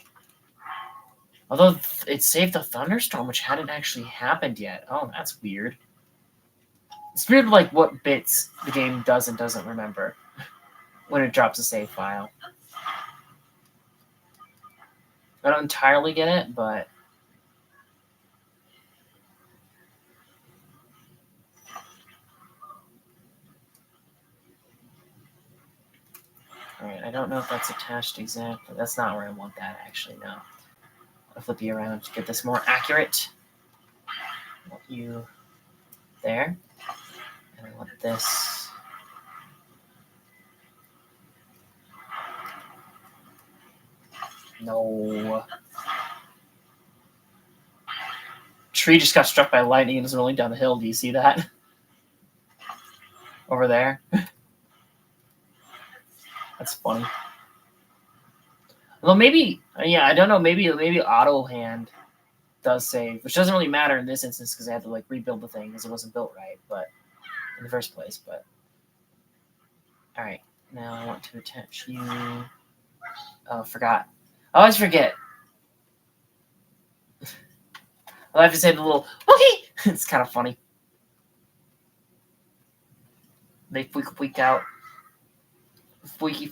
Although it saved the thunderstorm, which hadn't actually happened yet. Oh, that's weird. It's weird, like what bits the game does and doesn't remember when it drops a save file. I don't entirely get it, but. Alright, I don't know if that's attached exactly. That's not where I want that, actually, no. I'll flip you around to get this more accurate. I want you there. And I want this. No. Tree just got struck by lightning and is rolling down the hill. Do you see that? Over there. That's funny. Well, maybe, yeah, I don't know. Maybe auto hand does save, which doesn't really matter in this instance because I had to like rebuild the thing because it wasn't built right, but in the first place. But all right, now I want to attach you. Oh, forgot. I always forget. I have to say the little okay. It's kind of funny. They freak out. Freaky.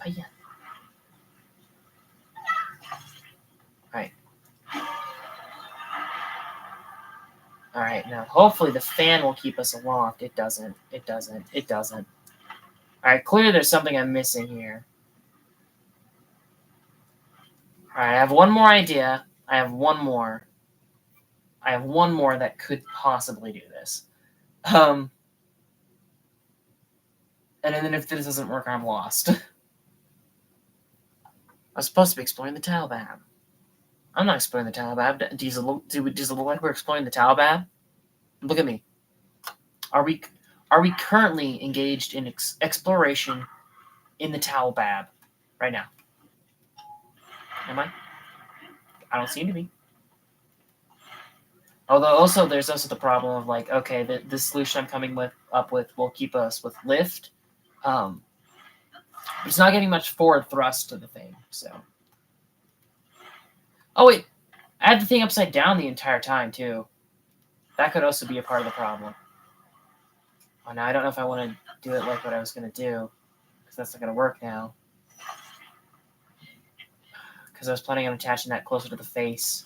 Paya. Alright, now hopefully the fan will keep us aloft. It doesn't. Alright, clearly there's something I'm missing here. Alright, I have one more idea. I have one more that could possibly do this. And then if this doesn't work, I'm lost. I was supposed to be exploring the Talbab. I'm not exploring the Talbab. Does it look like we're exploring the Talbab? Look at me. Are we currently engaged in exploration in the Talbab right now? Am I? I don't seem to be. Although there's also the problem of like, okay, the solution I'm coming up with will keep us with lift. It's not getting much forward thrust to the thing, so. Oh wait, I had the thing upside down the entire time too. That could also be a part of the problem. Oh, now I don't know if I want to do it like what I was going to do, because that's not going to work now. Because I was planning on attaching that closer to the face.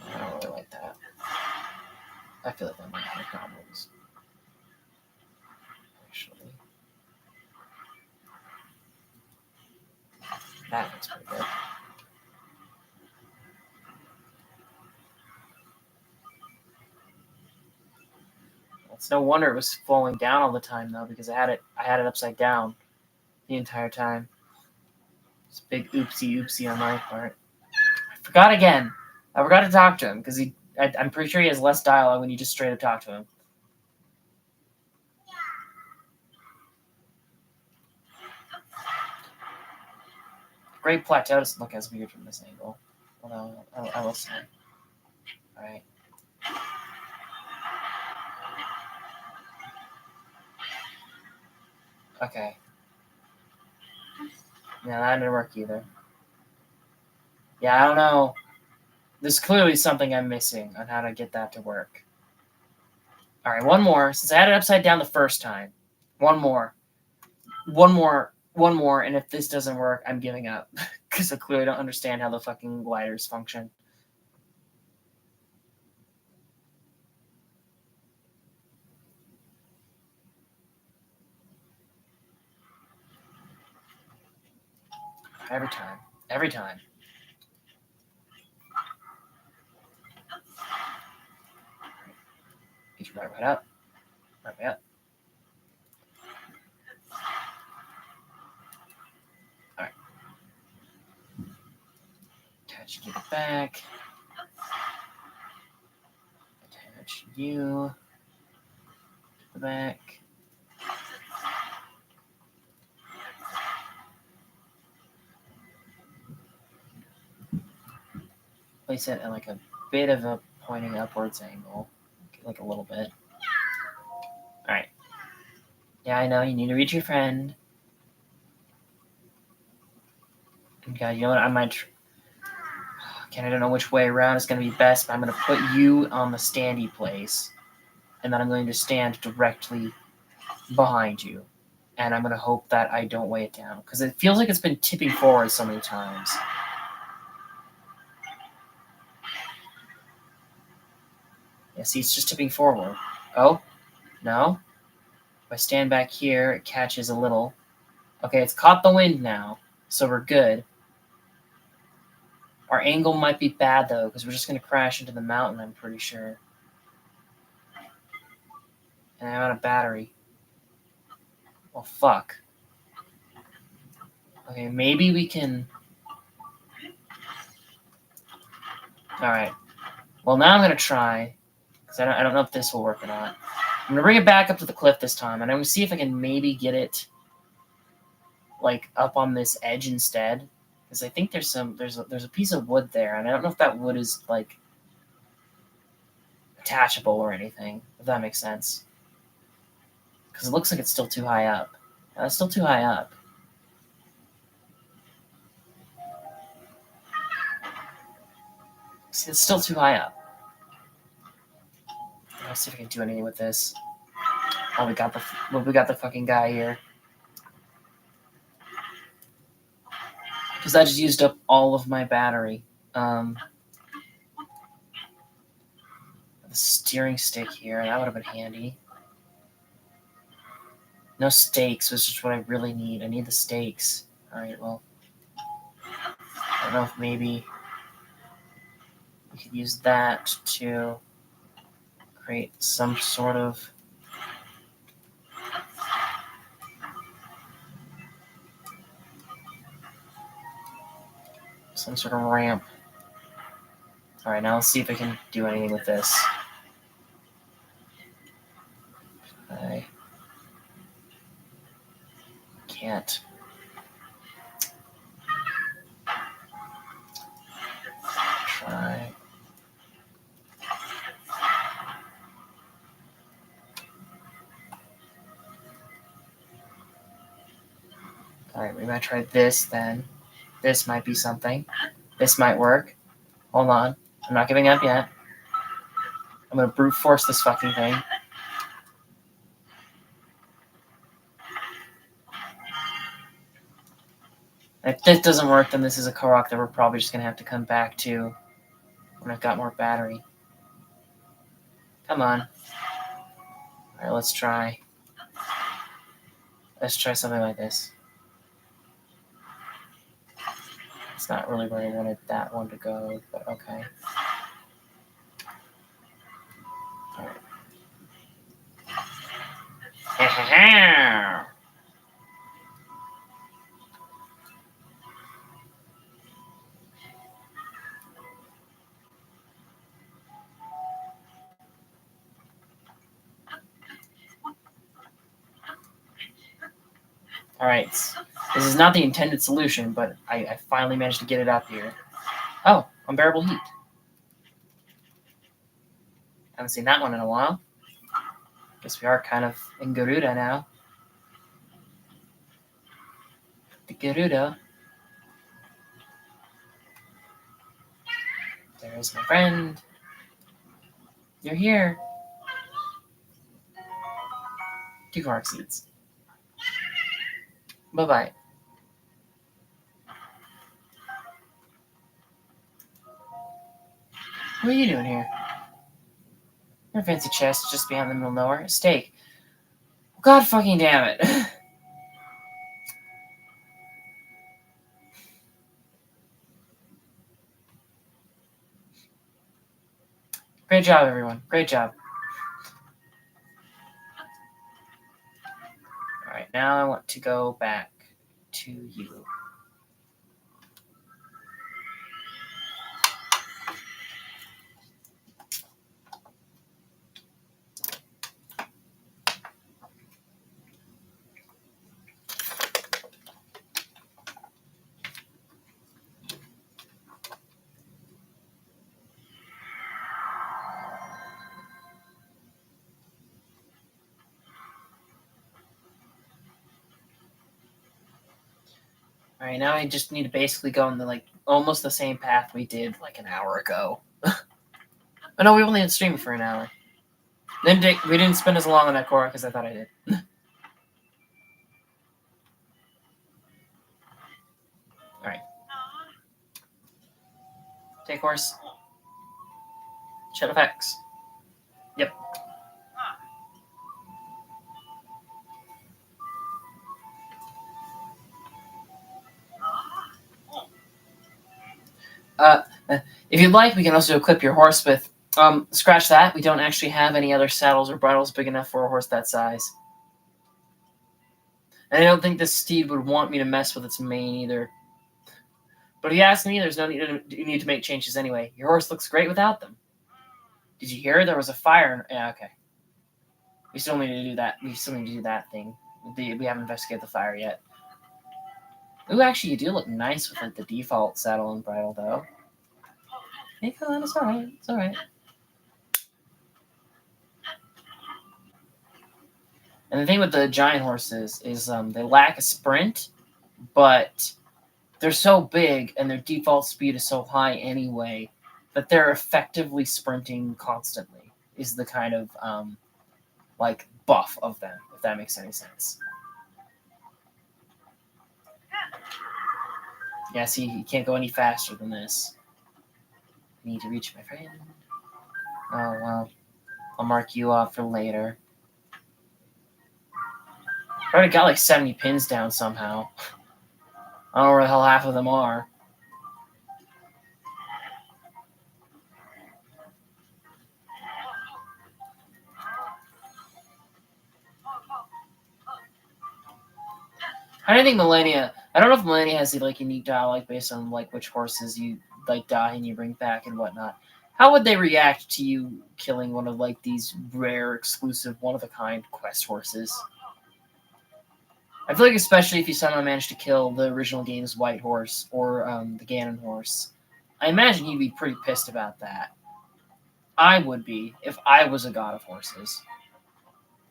I don't really like that. I feel like that might have problems. Actually. That looks pretty good. It's no wonder it was falling down all the time though, because I had it upside down the entire time. It's a big oopsie on my part. I forgot again. I forgot to talk to him because I'm pretty sure he has less dialogue when you just straight up talk to him. Great Plateau doesn't look as weird from this angle. Although, I will say. Alright. Okay. Yeah, that didn't work either. Yeah, I don't know. There's clearly something I'm missing on how to get that to work. Alright, one more. Since I had it upside down the first time. One more, and if this doesn't work, I'm giving up. Because I clearly don't understand how the fucking gliders function. Every time. Get you right up. Right up. Alright. Attach you to the back. Attach you to the back. Place it at like a bit of a pointing upwards angle. Like a little bit. Alright. Yeah, I know, you need to reach your friend. God, you know what, I might... I don't know which way around is going to be best, but I'm going to put you on the standy place. And then I'm going to stand directly behind you. And I'm going to hope that I don't weigh it down. Because it feels like it's been tipping forward so many times. Yeah, see, it's just tipping forward. Oh, no. If I stand back here, it catches a little. Okay, it's caught the wind now, so we're good. Our angle might be bad, though, because we're just going to crash into the mountain, I'm pretty sure. And I'm out of battery. Well, fuck. Okay, maybe we can... Alright. Well, now I'm going to try, because I don't know if this will work or not. I'm going to bring it back up to the cliff this time, and I'm going to see if I can maybe get it, like, up on this edge instead. Because I think there's a piece of wood there, and I don't know if that wood is, like... attachable or anything, if that makes sense. Because it looks like it's still too high up. It's still too high up. See, it's still too high up. Let's see if I can do anything with this. Oh, we got the fucking guy here. Because I just used up all of my battery. The steering stick here, that would have been handy. No stakes, which is what I really need. I need the stakes. Alright, well. I don't know if maybe we could use that to create some sort of ramp. Alright, now let's see if I can do anything with this. I can't. Try. Alright, maybe I try this then. This might be something. This might work. Hold on. I'm not giving up yet. I'm gonna brute force this fucking thing. If this doesn't work, then this is a Korok that we're probably just gonna have to come back to when I've got more battery. Come on. Alright, let's try. Let's try something like this. It's not really where I wanted that one to go, but okay. Alright. Alright. This is not the intended solution, but I finally managed to get it up here. Oh, unbearable heat. Haven't seen that one in a while. Guess we are kind of in Garuda now. The Garuda. There's my friend. You're here. 2 Korok seeds. Bye-bye. What are you doing here? Your fancy chest just beyond the middle of nowhere. Steak. God fucking damn it. Great job, everyone. Great job. Alright, now I want to go back to you. Alright, now I just need to basically go in the, almost the same path we did, an hour ago. Oh no, we only had streamed for an hour. We didn't spend as long on that Korok as I thought I did. Alright. Take horse. Shed effects. Yep. If you'd like, we can also equip your horse with... scratch that. We don't actually have any other saddles or bridles big enough for a horse that size. And I don't think this steed would want me to mess with its mane either. But if you ask me, there's no need to make changes anyway. Your horse looks great without them. Did you hear? There was a fire. Yeah, okay. We still need to do that. We still need to do that thing. We haven't investigated the fire yet. Ooh, actually, you do look nice with the default saddle and bridle, though. Hey, come on, it's alright. It's alright. And the thing with the giant horses is they lack a sprint, but they're so big and their default speed is so high anyway that they're effectively sprinting constantly is the kind of like buff of them, if that makes any sense. Yeah, see, you can't go any faster than this. Need to reach my friend. Oh, well. I'll mark you off for later. I already got like 70 pins down somehow. I don't know where the hell half of them are. How do you think Millennia? I don't know if Millennia has the like unique dialogue based on like which horses you like die and you bring back and whatnot. How would they react to you killing one of like these rare, exclusive, one of a kind quest horses? I feel like especially if you somehow managed to kill the original game's white horse or the Ganon horse, I imagine you'd be pretty pissed about that. I would be if I was a god of horses.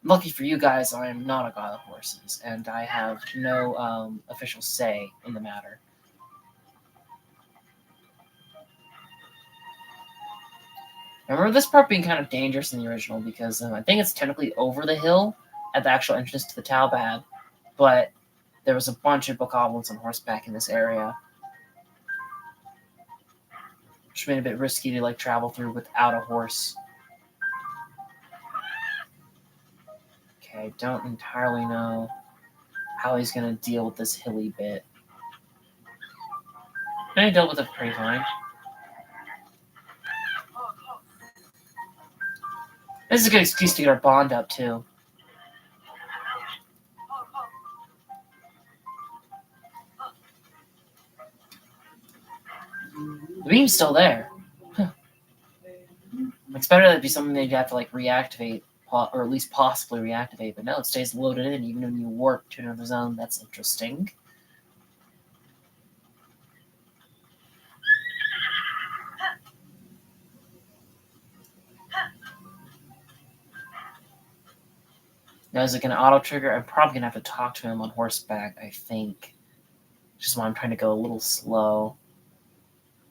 Lucky for you guys, I am not a god of horses, and I have no official say in the matter. I remember this part being kind of dangerous in the original because I think it's technically over the hill at the actual entrance to the Talbad, but there was a bunch of bokoblins on horseback in this area, which made it a bit risky to like travel through without a horse. Okay, I don't entirely know how he's going to deal with this hilly bit. I dealt with it pretty fine. This is a good excuse to get our bond up, too. The beam's still there. Huh. I expected that to be something they'd have to like reactivate, or at least possibly reactivate, but no, it stays loaded in even when you warp to another zone. That's interesting. Now, is it going to auto-trigger? I'm probably going to have to talk to him on horseback, I think. Which is why I'm trying to go a little slow.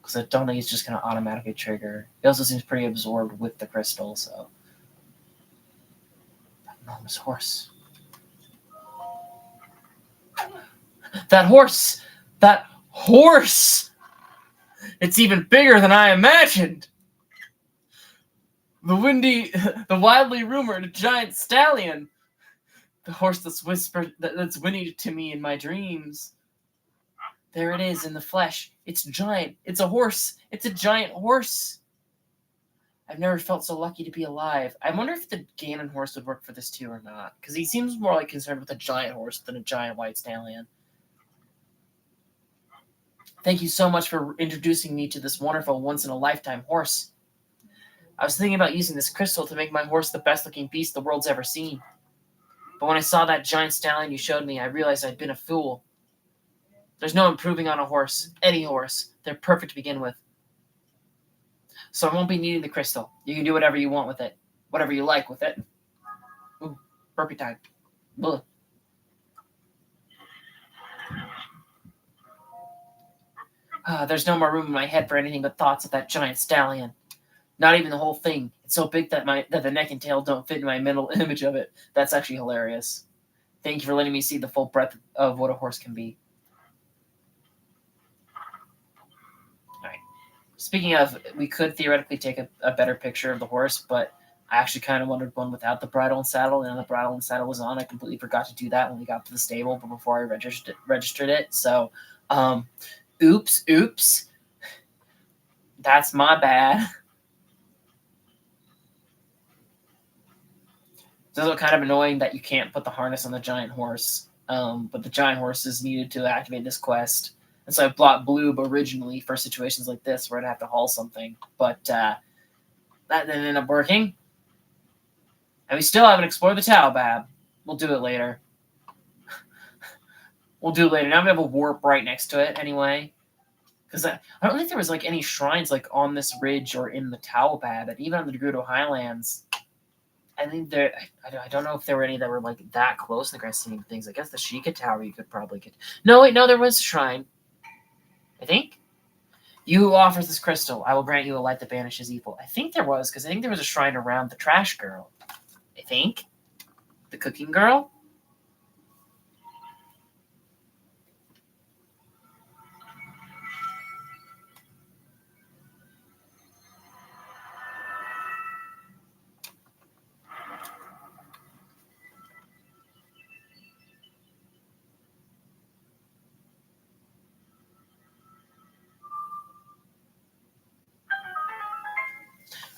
Because I don't think he's just going to automatically trigger. He also seems pretty absorbed with the crystal, so. That enormous horse. That horse! That horse! It's even bigger than I imagined! The widely rumored giant stallion! The horse that's whinnied to me in my dreams. There it is in the flesh. It's giant. It's a horse. It's a giant horse. I've never felt so lucky to be alive. I wonder if the Ganon horse would work for this too or not. Because he seems more like concerned with a giant horse than a giant white stallion. Thank you so much for introducing me to this wonderful once-in-a-lifetime horse. I was thinking about using this crystal to make my horse the best-looking beast the world's ever seen. But when I saw that giant stallion you showed me, I realized I'd been a fool. There's no improving on a horse. Any horse. They're perfect to begin with. So I won't be needing the crystal. You can do whatever you want with it. Whatever you like with it. Ooh, burpee time. Ugh. There's no more room in my head for anything but thoughts of that giant stallion. Not even the whole thing. It's so big that the neck and tail don't fit in my mental image of it. That's actually hilarious. Thank you for letting me see the full breadth of what a horse can be. Alright. Speaking of, we could theoretically take a better picture of the horse, but I actually kind of wanted one without the bridle and saddle, and the bridle and saddle was on. I completely forgot to do that when we got to the stable, but before I registered it. So, oops. That's my bad. It's also kind of annoying that you can't put the harness on the giant horse, but the giant horse is needed to activate this quest. And so I bought Bloob originally for situations like this where I'd have to haul something, but that didn't end up working. And we still haven't explored the Talbab. We'll do it later. Now we have a warp right next to it anyway. Because I don't think there was like any shrines like on this ridge or in the Talbab, and even on the Gerudo Highlands. I think there. I don't know if there were any that were like that close in the grand scheme of things. I guess the Sheikah Tower you could probably get. No, wait, no, there was a shrine. I think. You who offers this crystal, I will grant you a light that banishes evil. I think there was, because I think there was a shrine around the trash girl. I think. The cooking girl?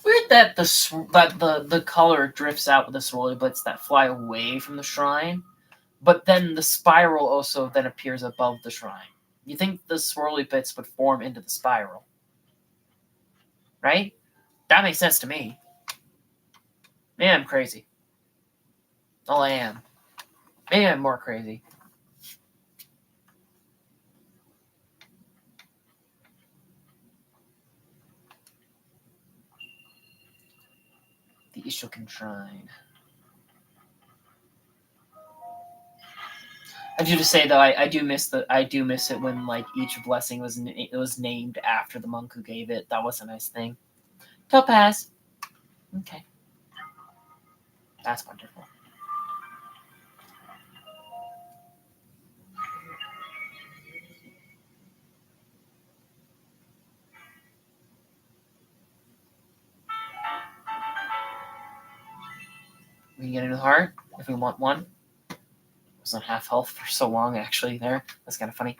Weird that the color drifts out with the swirly bits that fly away from the shrine, but then the spiral also then appears above the shrine. You think the swirly bits would form into the spiral, right? That makes sense to me. Maybe I'm crazy. All I am. Maybe I'm more crazy. The Ishokan Shrine. I do to say though, I do miss it when like each blessing was named after the monk who gave it. That was a nice thing. Topaz. Okay, that's wonderful. We can get a new heart if we want one. I was on half health for so long actually. That's kind of funny.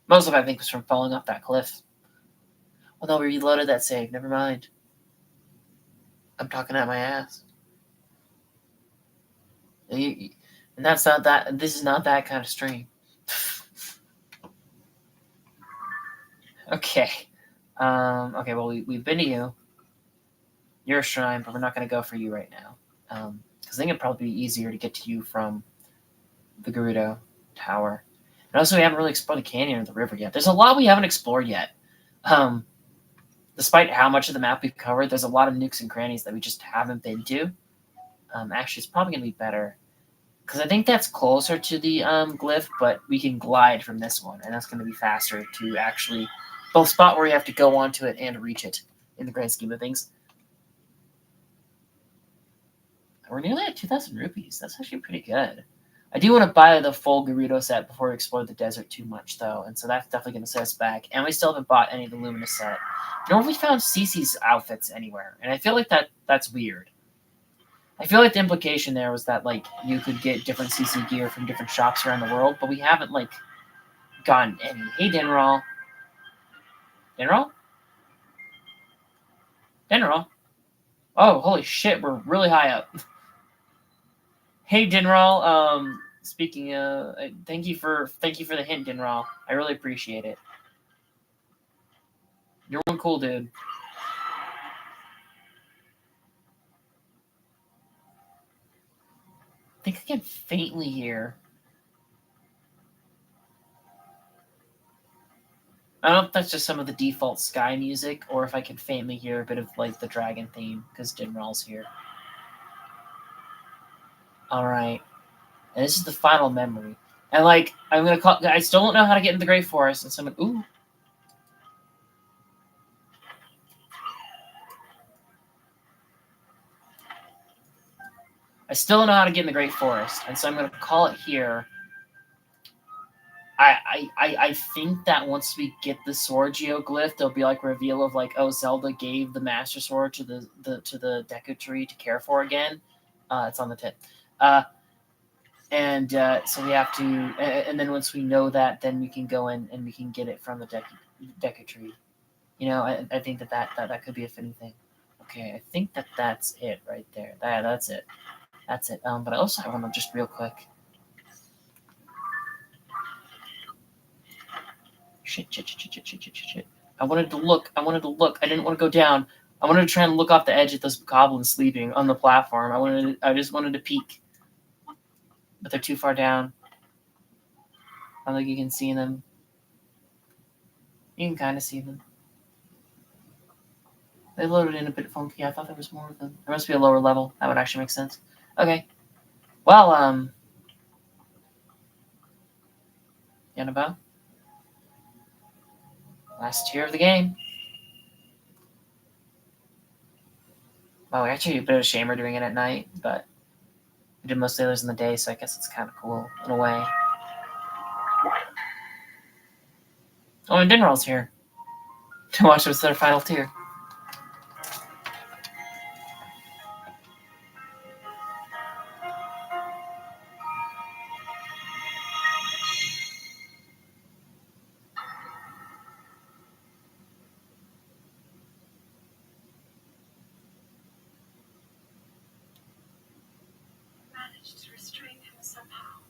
Most of it I think was from falling off that cliff. Well, no, we reloaded that save. Never mind. I'm talking out my ass. And that's not that. This is not that kind of stream. Okay. Okay. Well, we've been to you. You're a shrine, but we're not going to go for you right now. Because I think it'd probably be easier to get to you from the Gerudo Tower. And also, we haven't really explored the canyon or the river yet. There's a lot we haven't explored yet. Despite how much of the map we've covered, there's a lot of nooks and crannies that we just haven't been to. Actually, it's probably going to be better. Because I think that's closer to the glyph, but we can glide from this one. And that's going to be faster to actually both spot where we have to go onto it and reach it in the grand scheme of things. We're nearly at 2,000 rupees. That's actually pretty good. I do want to buy the full Gerudo set before we explore the desert too much, though, and so that's definitely going to set us back. And we still haven't bought any of the Luminous set. Nor have we found Cece's outfits anywhere, and I feel like that's weird. I feel like the implication there was that like you could get different CC gear from different shops around the world, but we haven't like gotten any. Hey, Dinral. Dinral? Dinral? Oh, holy shit! We're really high up. Hey, Dinral. Speaking of, thank you for the hint, Dinral. I really appreciate it. You're one cool dude. I think I can faintly hear. I don't know if that's just some of the default Sky music, or if I can faintly hear a bit of like the dragon theme because Dinral's here. All right. And this is the final memory. And like, I'm gonna call. I still don't know how to get into the Great Forest, and so I'm gonna. Ooh. I still don't know how to get in the Great Forest, and so I'm gonna call it here. I think that once we get the sword geoglyph, there'll be like reveal of like, oh, Zelda gave the Master Sword to the Deku Tree to care for again. It's on the tip. And so we have to, and then once we know that, then we can go in and we can get it from the Deku Tree. You know, I think that could be a fitting thing. Okay, I think that's it right there. That's it. That's it. But also I want to just real quick. Shit. I wanted to look. I didn't want to go down. I wanted to try and look off the edge at those goblins sleeping on the platform. I just wanted to peek. But they're too far down. I don't think you can see them. You can kind of see them. They loaded in a bit funky. I thought there was more of them. There must be a lower level. That would actually make sense. Okay. Well, Annabelle. Last tier of the game. Well, actually, a bit of a shame we're doing it at night, but we did most sailors in the day, so I guess it's kind of cool in a way. Oh, and Dinroll's here to watch what's their final tier. Managed to restrain him somehow.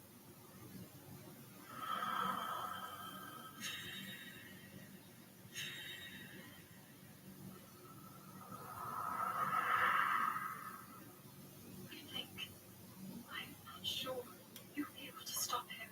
I think. I'm not sure you'll be able to stop him.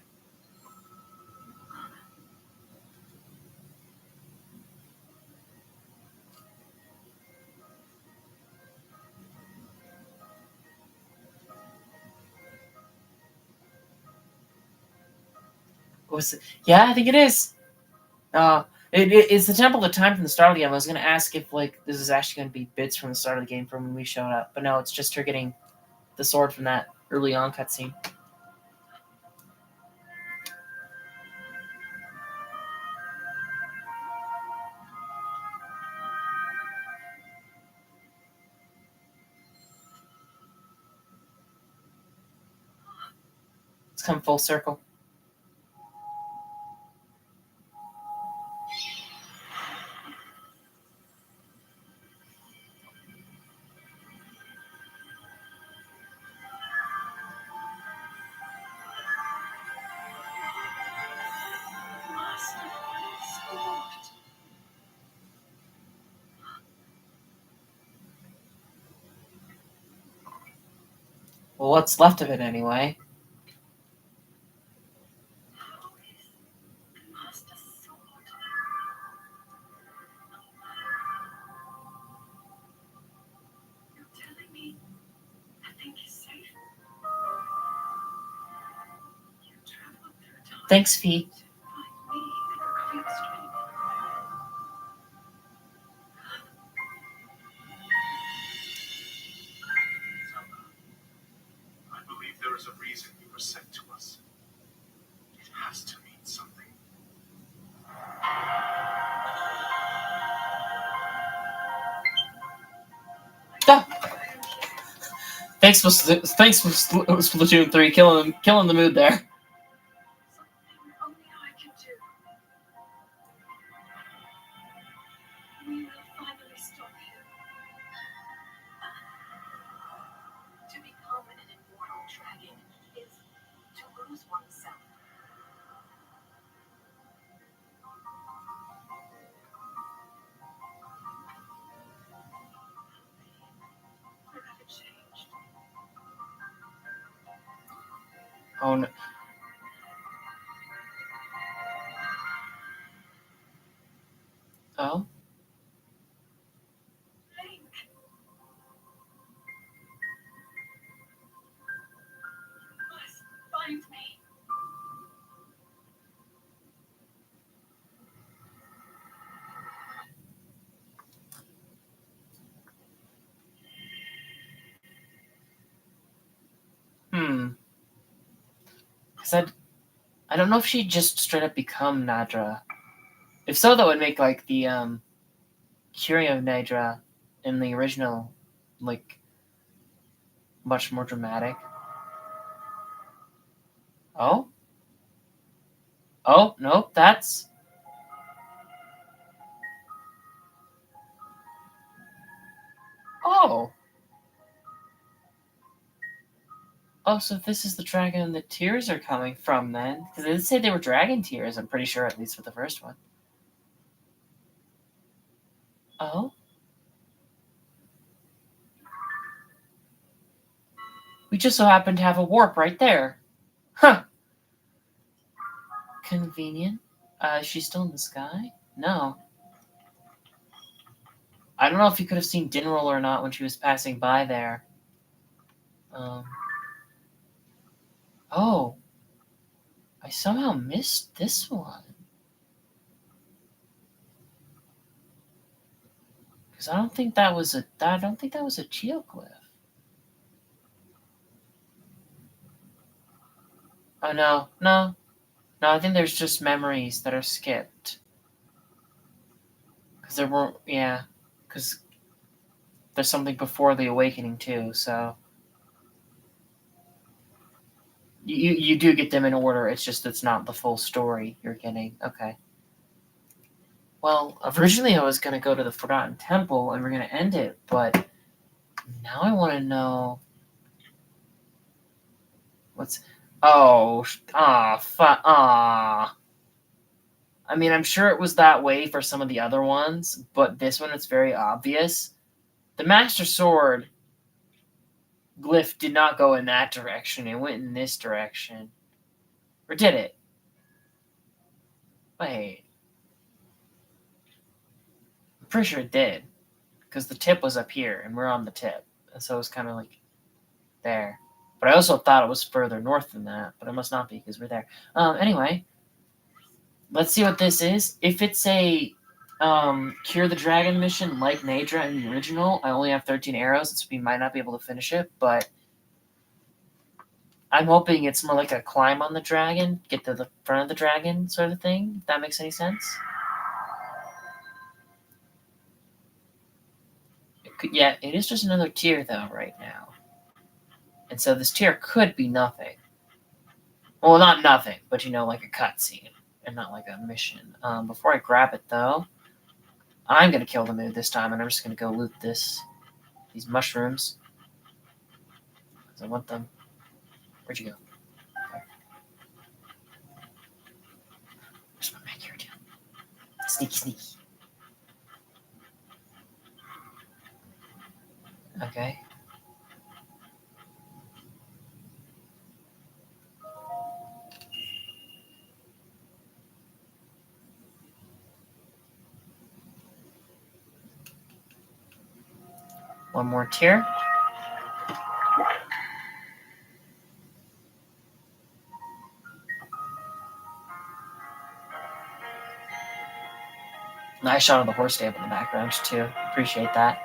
What was it? Yeah, I think it is. It's the Temple of Time from the start of the game. I was going to ask if like this is actually going to be bits from the start of the game from when we showed up, but no, it's just her getting the sword from that early on cutscene. It's come full circle. Master, sword. Well, what's left of it anyway? How is Master's sword? You're telling me that thing is safe? You traveled through time. Thanks, Fee. To find me and recover strength. Zelda, I believe there is a reason you were sent to us. It has to mean something. Ah! Thanks for Splatoon 3 killing the mood there. Something only I can do. We will finally stop him. To become an immortal dragon is to lose oneself. Forever changed. Oh no. Oh? Link. You must find me. Because I don't know if she'd just straight up become Nadra. If so, that would make like the curing of Nadra in the original like much more dramatic. Oh? Oh, nope, that's... Oh! Oh, so this is the dragon the tears are coming from then? Because they did say they were dragon tears, I'm pretty sure, at least for the first one. Oh? We just so happen to have a warp right there. Huh. Convenient. Is she still in the sky? No. I don't know if you could have seen Dinroll or not when she was passing by there. Oh, I somehow missed this one. Because I don't think that was a geoglyph. Oh no. I think there's just memories that are skipped. Because there weren't, yeah. Because there's something before the awakening too. So you do get them in order. It's just it's not the full story you're getting. Okay. Well, originally I was gonna go to the Forgotten Temple and we're gonna end it, but now I want to know what's. Oh, I mean, I'm sure it was that way for some of the other ones, but this one it's very obvious. The Master Sword glyph did not go in that direction. It went in this direction. Or did it? Wait. I'm pretty sure it did. Because the tip was up here, and we're on the tip. And so it was kind of like there. But I also thought it was further north than that, but it must not be because we're there. Anyway, let's see what this is. If it's a Cure the Dragon mission like Nadra in the original, I only have 13 arrows, so we might not be able to finish it, but I'm hoping it's more like a climb on the dragon, get to the front of the dragon sort of thing, if that makes any sense. Yeah, it is just another tier, though, right now. And so this tier could be nothing. Well, not nothing, but, like a cutscene, and not like a mission. Before I grab it, though, I'm going to kill the mood this time, and I'm just going to go loot these mushrooms. Because I want them. Where'd you go? Okay. Just put back here, too. Sneaky. Okay. One more tier. Nice shot of the horse stable in the background, too. Appreciate that.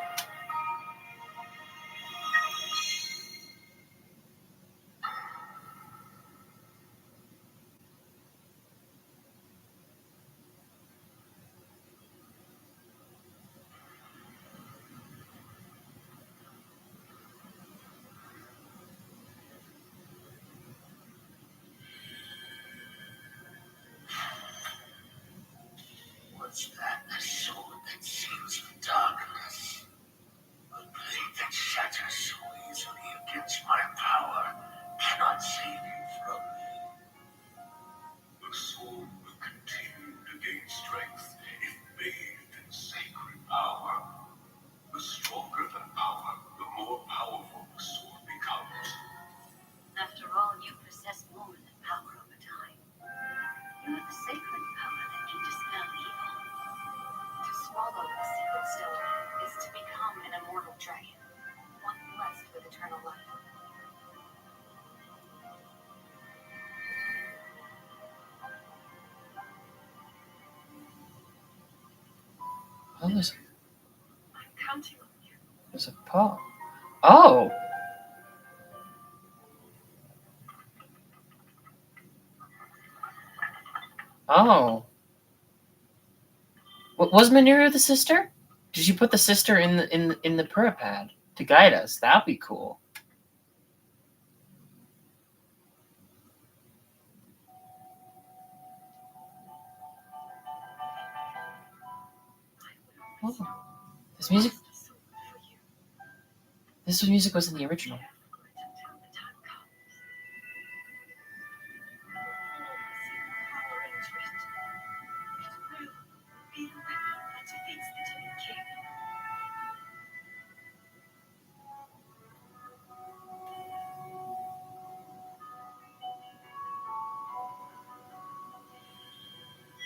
What's that? A sword that seals the darkness. A blade that shatters so easily against my power cannot save you from me. The sword will continue to gain strength if bathed in sacred power. The stronger the power, the more powerful the sword becomes. After all, you possess more than power over time. You have the sacred power that can dispel evil. To swallow the secret stone is to become an immortal dragon, one blessed with eternal life. Oh, there's I'm counting on you. a paw. Oh! Oh. Was Mineru the sister? Did you put the sister in the Puripad to guide us? That'd be cool. Oh. This music was in the original.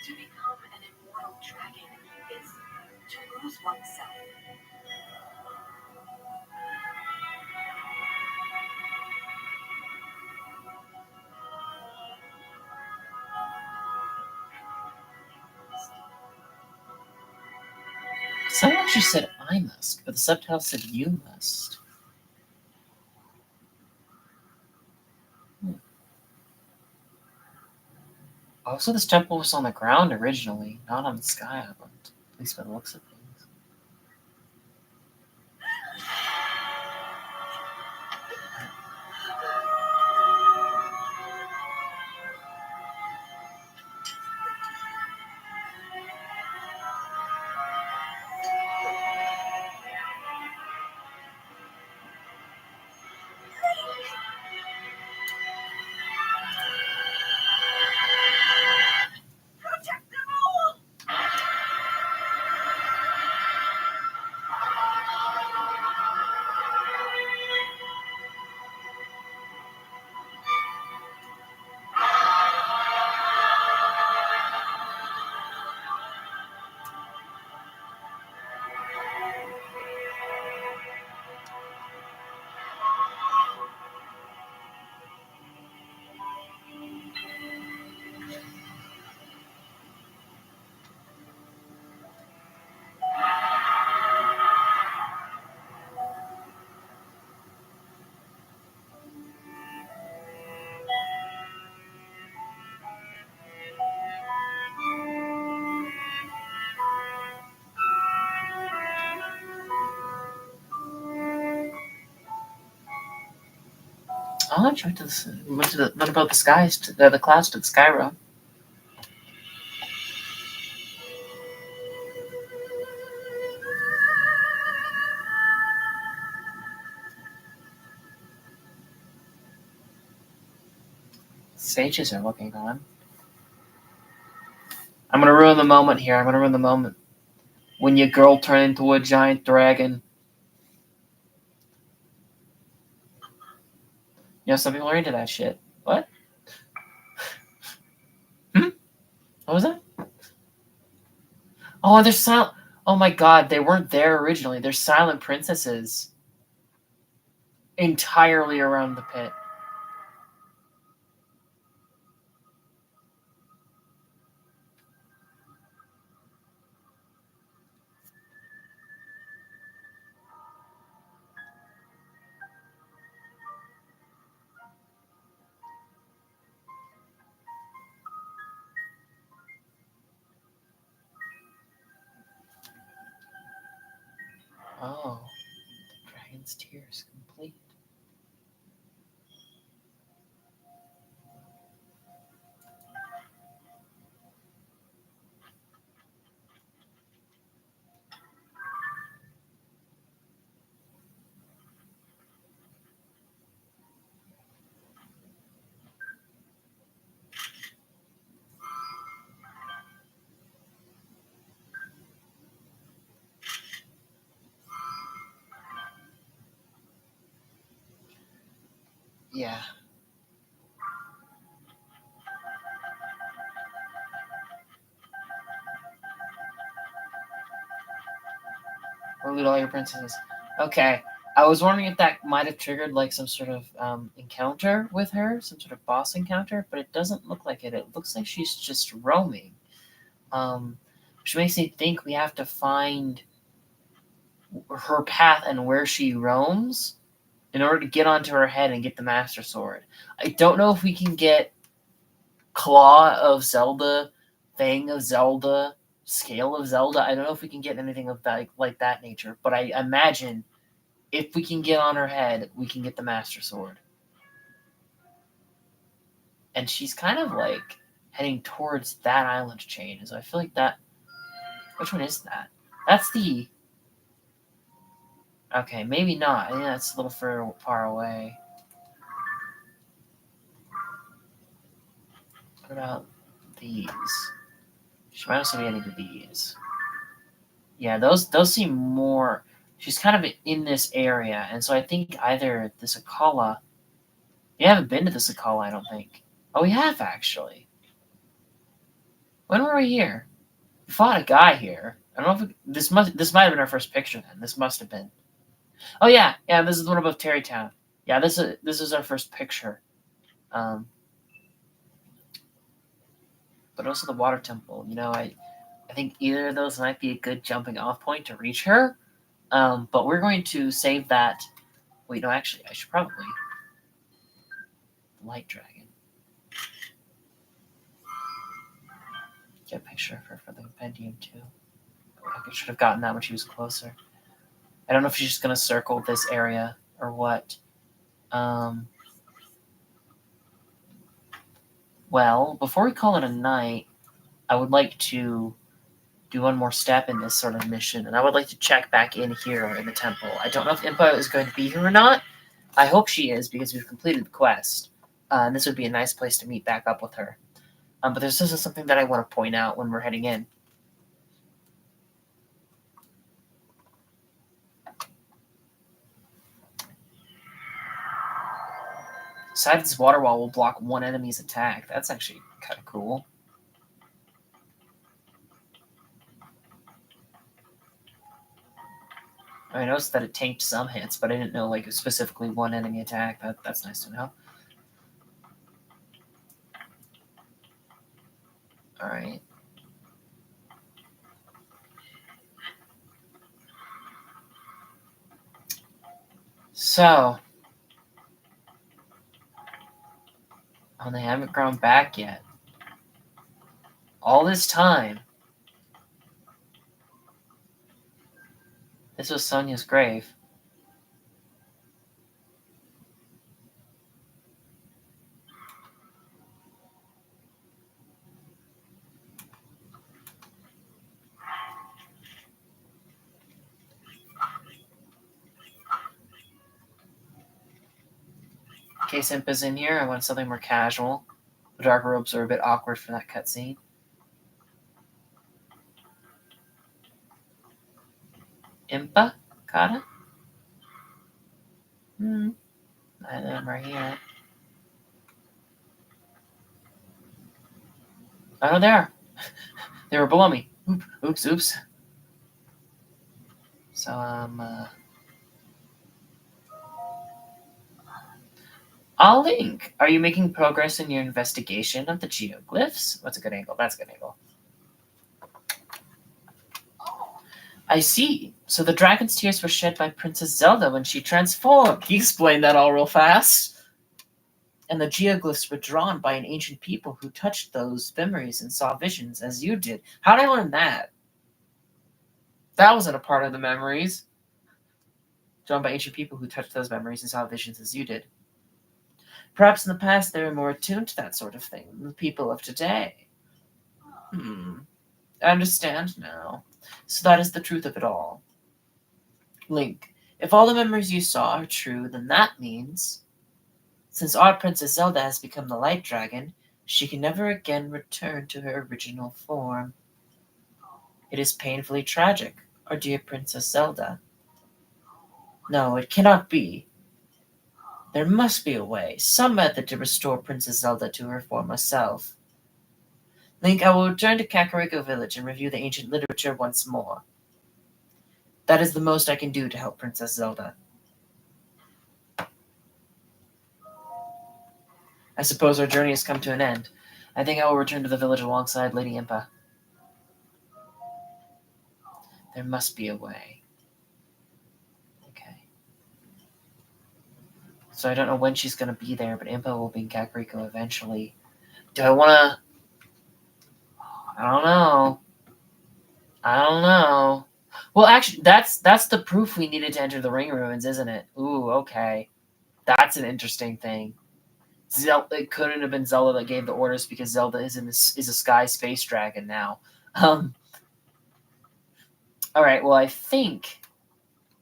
To become an immortal dragon is to lose oneself, Someone actually said I must, but the subtitle said you must. Also, this temple was on the ground originally, not on the sky island. At least by the looks of things. Protect them all! Oh, I tried to went to the went above the skies, to the clouds to the sky realm. Sages are looking on. I'm gonna ruin the moment here. I'm gonna ruin the moment when your girl turned into a giant dragon. You know, some people are into that shit. What? What was that? Oh, they're silent. Oh my god, they weren't there originally. They're silent princesses entirely around the pit. Oh, the dragon's tears complete. Yeah. Loot all your princesses. Okay. I was wondering if that might have triggered like some sort of encounter with her, some sort of boss encounter, but it doesn't look like it. It looks like she's just roaming. Which makes me think we have to find her path and where she roams in order to get onto her head and get the Master Sword. I don't know if we can get Claw of Zelda, Fang of Zelda, Scale of Zelda. I don't know if we can get anything of that like that nature, but I imagine if we can get on her head, we can get the Master Sword. And she's kind of like heading towards that island chain. So I feel like that. Which one is that? That's the. Okay, maybe not. I think that's a little far away. What about these? She might also be heading to these. Yeah, those seem more. She's kind of in this area, and so I think either the Sakala. We haven't been to the Sakala, I don't think. Oh, we have actually. When were we here? We fought a guy here. I don't know if this might have been our first picture then. This must have been. Oh yeah. This is the one above Terrytown. Yeah, this is our first picture. But also the water temple. You know, I think either of those might be a good jumping off point to reach her. But we're going to save that. Wait, no, actually, I should probably. Light Dragon. Get a picture of her for the compendium, too. I should have gotten that when she was closer. I don't know if she's just going to circle this area or what. Well, before we call it a night, I would like to do one more step in this sort of mission, and I would like to check back in here in the temple. I don't know if Impa is going to be here or not. I hope she is, because we've completed the quest, and this would be a nice place to meet back up with her. But there's also something that I want to point out when we're heading in. Side of this water wall will block one enemy's attack. That's actually kind of cool. I noticed that it tanked some hits, but I didn't know like specifically one enemy attack. That's nice to know. All right. So, oh, they haven't grown back yet. All this time. This was Sonia's grave. In case Impa's in here, I want something more casual. The dark robes are a bit awkward for that cutscene. Impa? Kata? I am right here. Oh, there. They were below me. Oops. So, Link, are you making progress in your investigation of the geoglyphs? What's a good angle? That's a good angle. I see. So the dragon's tears were shed by Princess Zelda when she transformed. He explained that all real fast. And the geoglyphs were drawn by an ancient people who touched those memories and saw visions as you did. How did I learn that? That wasn't a part of the memories. Drawn by ancient people who touched those memories and saw visions as you did. Perhaps in the past they were more attuned to that sort of thing than the people of today. I understand now. So that is the truth of it all. Link, if all the memories you saw are true, then that means, since our Princess Zelda has become the Light Dragon, she can never again return to her original form. It is painfully tragic, our dear Princess Zelda. No, it cannot be. There must be a way, some method to restore Princess Zelda to her former self. Link, I will return to Kakariko Village and review the ancient literature once more. That is the most I can do to help Princess Zelda. I suppose our journey has come to an end. I think I will return to the village alongside Lady Impa. There must be a way. Okay. So I don't know when she's going to be there, but Impa will be in Kakariko eventually. Do I want to... I don't know. Well, actually, that's the proof we needed to enter the Ring Ruins, isn't it? Ooh, okay. That's an interesting thing. It couldn't have been Zelda that gave the orders because Zelda is a sky space dragon now. All right. Well, I think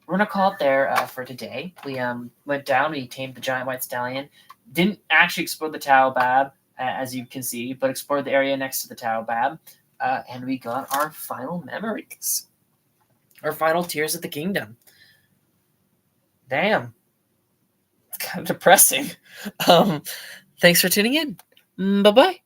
we're gonna call it there for today. We went down. We tamed the Giant White Stallion. Didn't actually explore the Taobab, as you can see, but explored the area next to the Taobab, and we got our final memories, our final Tears of the Kingdom. Damn, it's kind of depressing. Thanks for tuning in. Bye bye.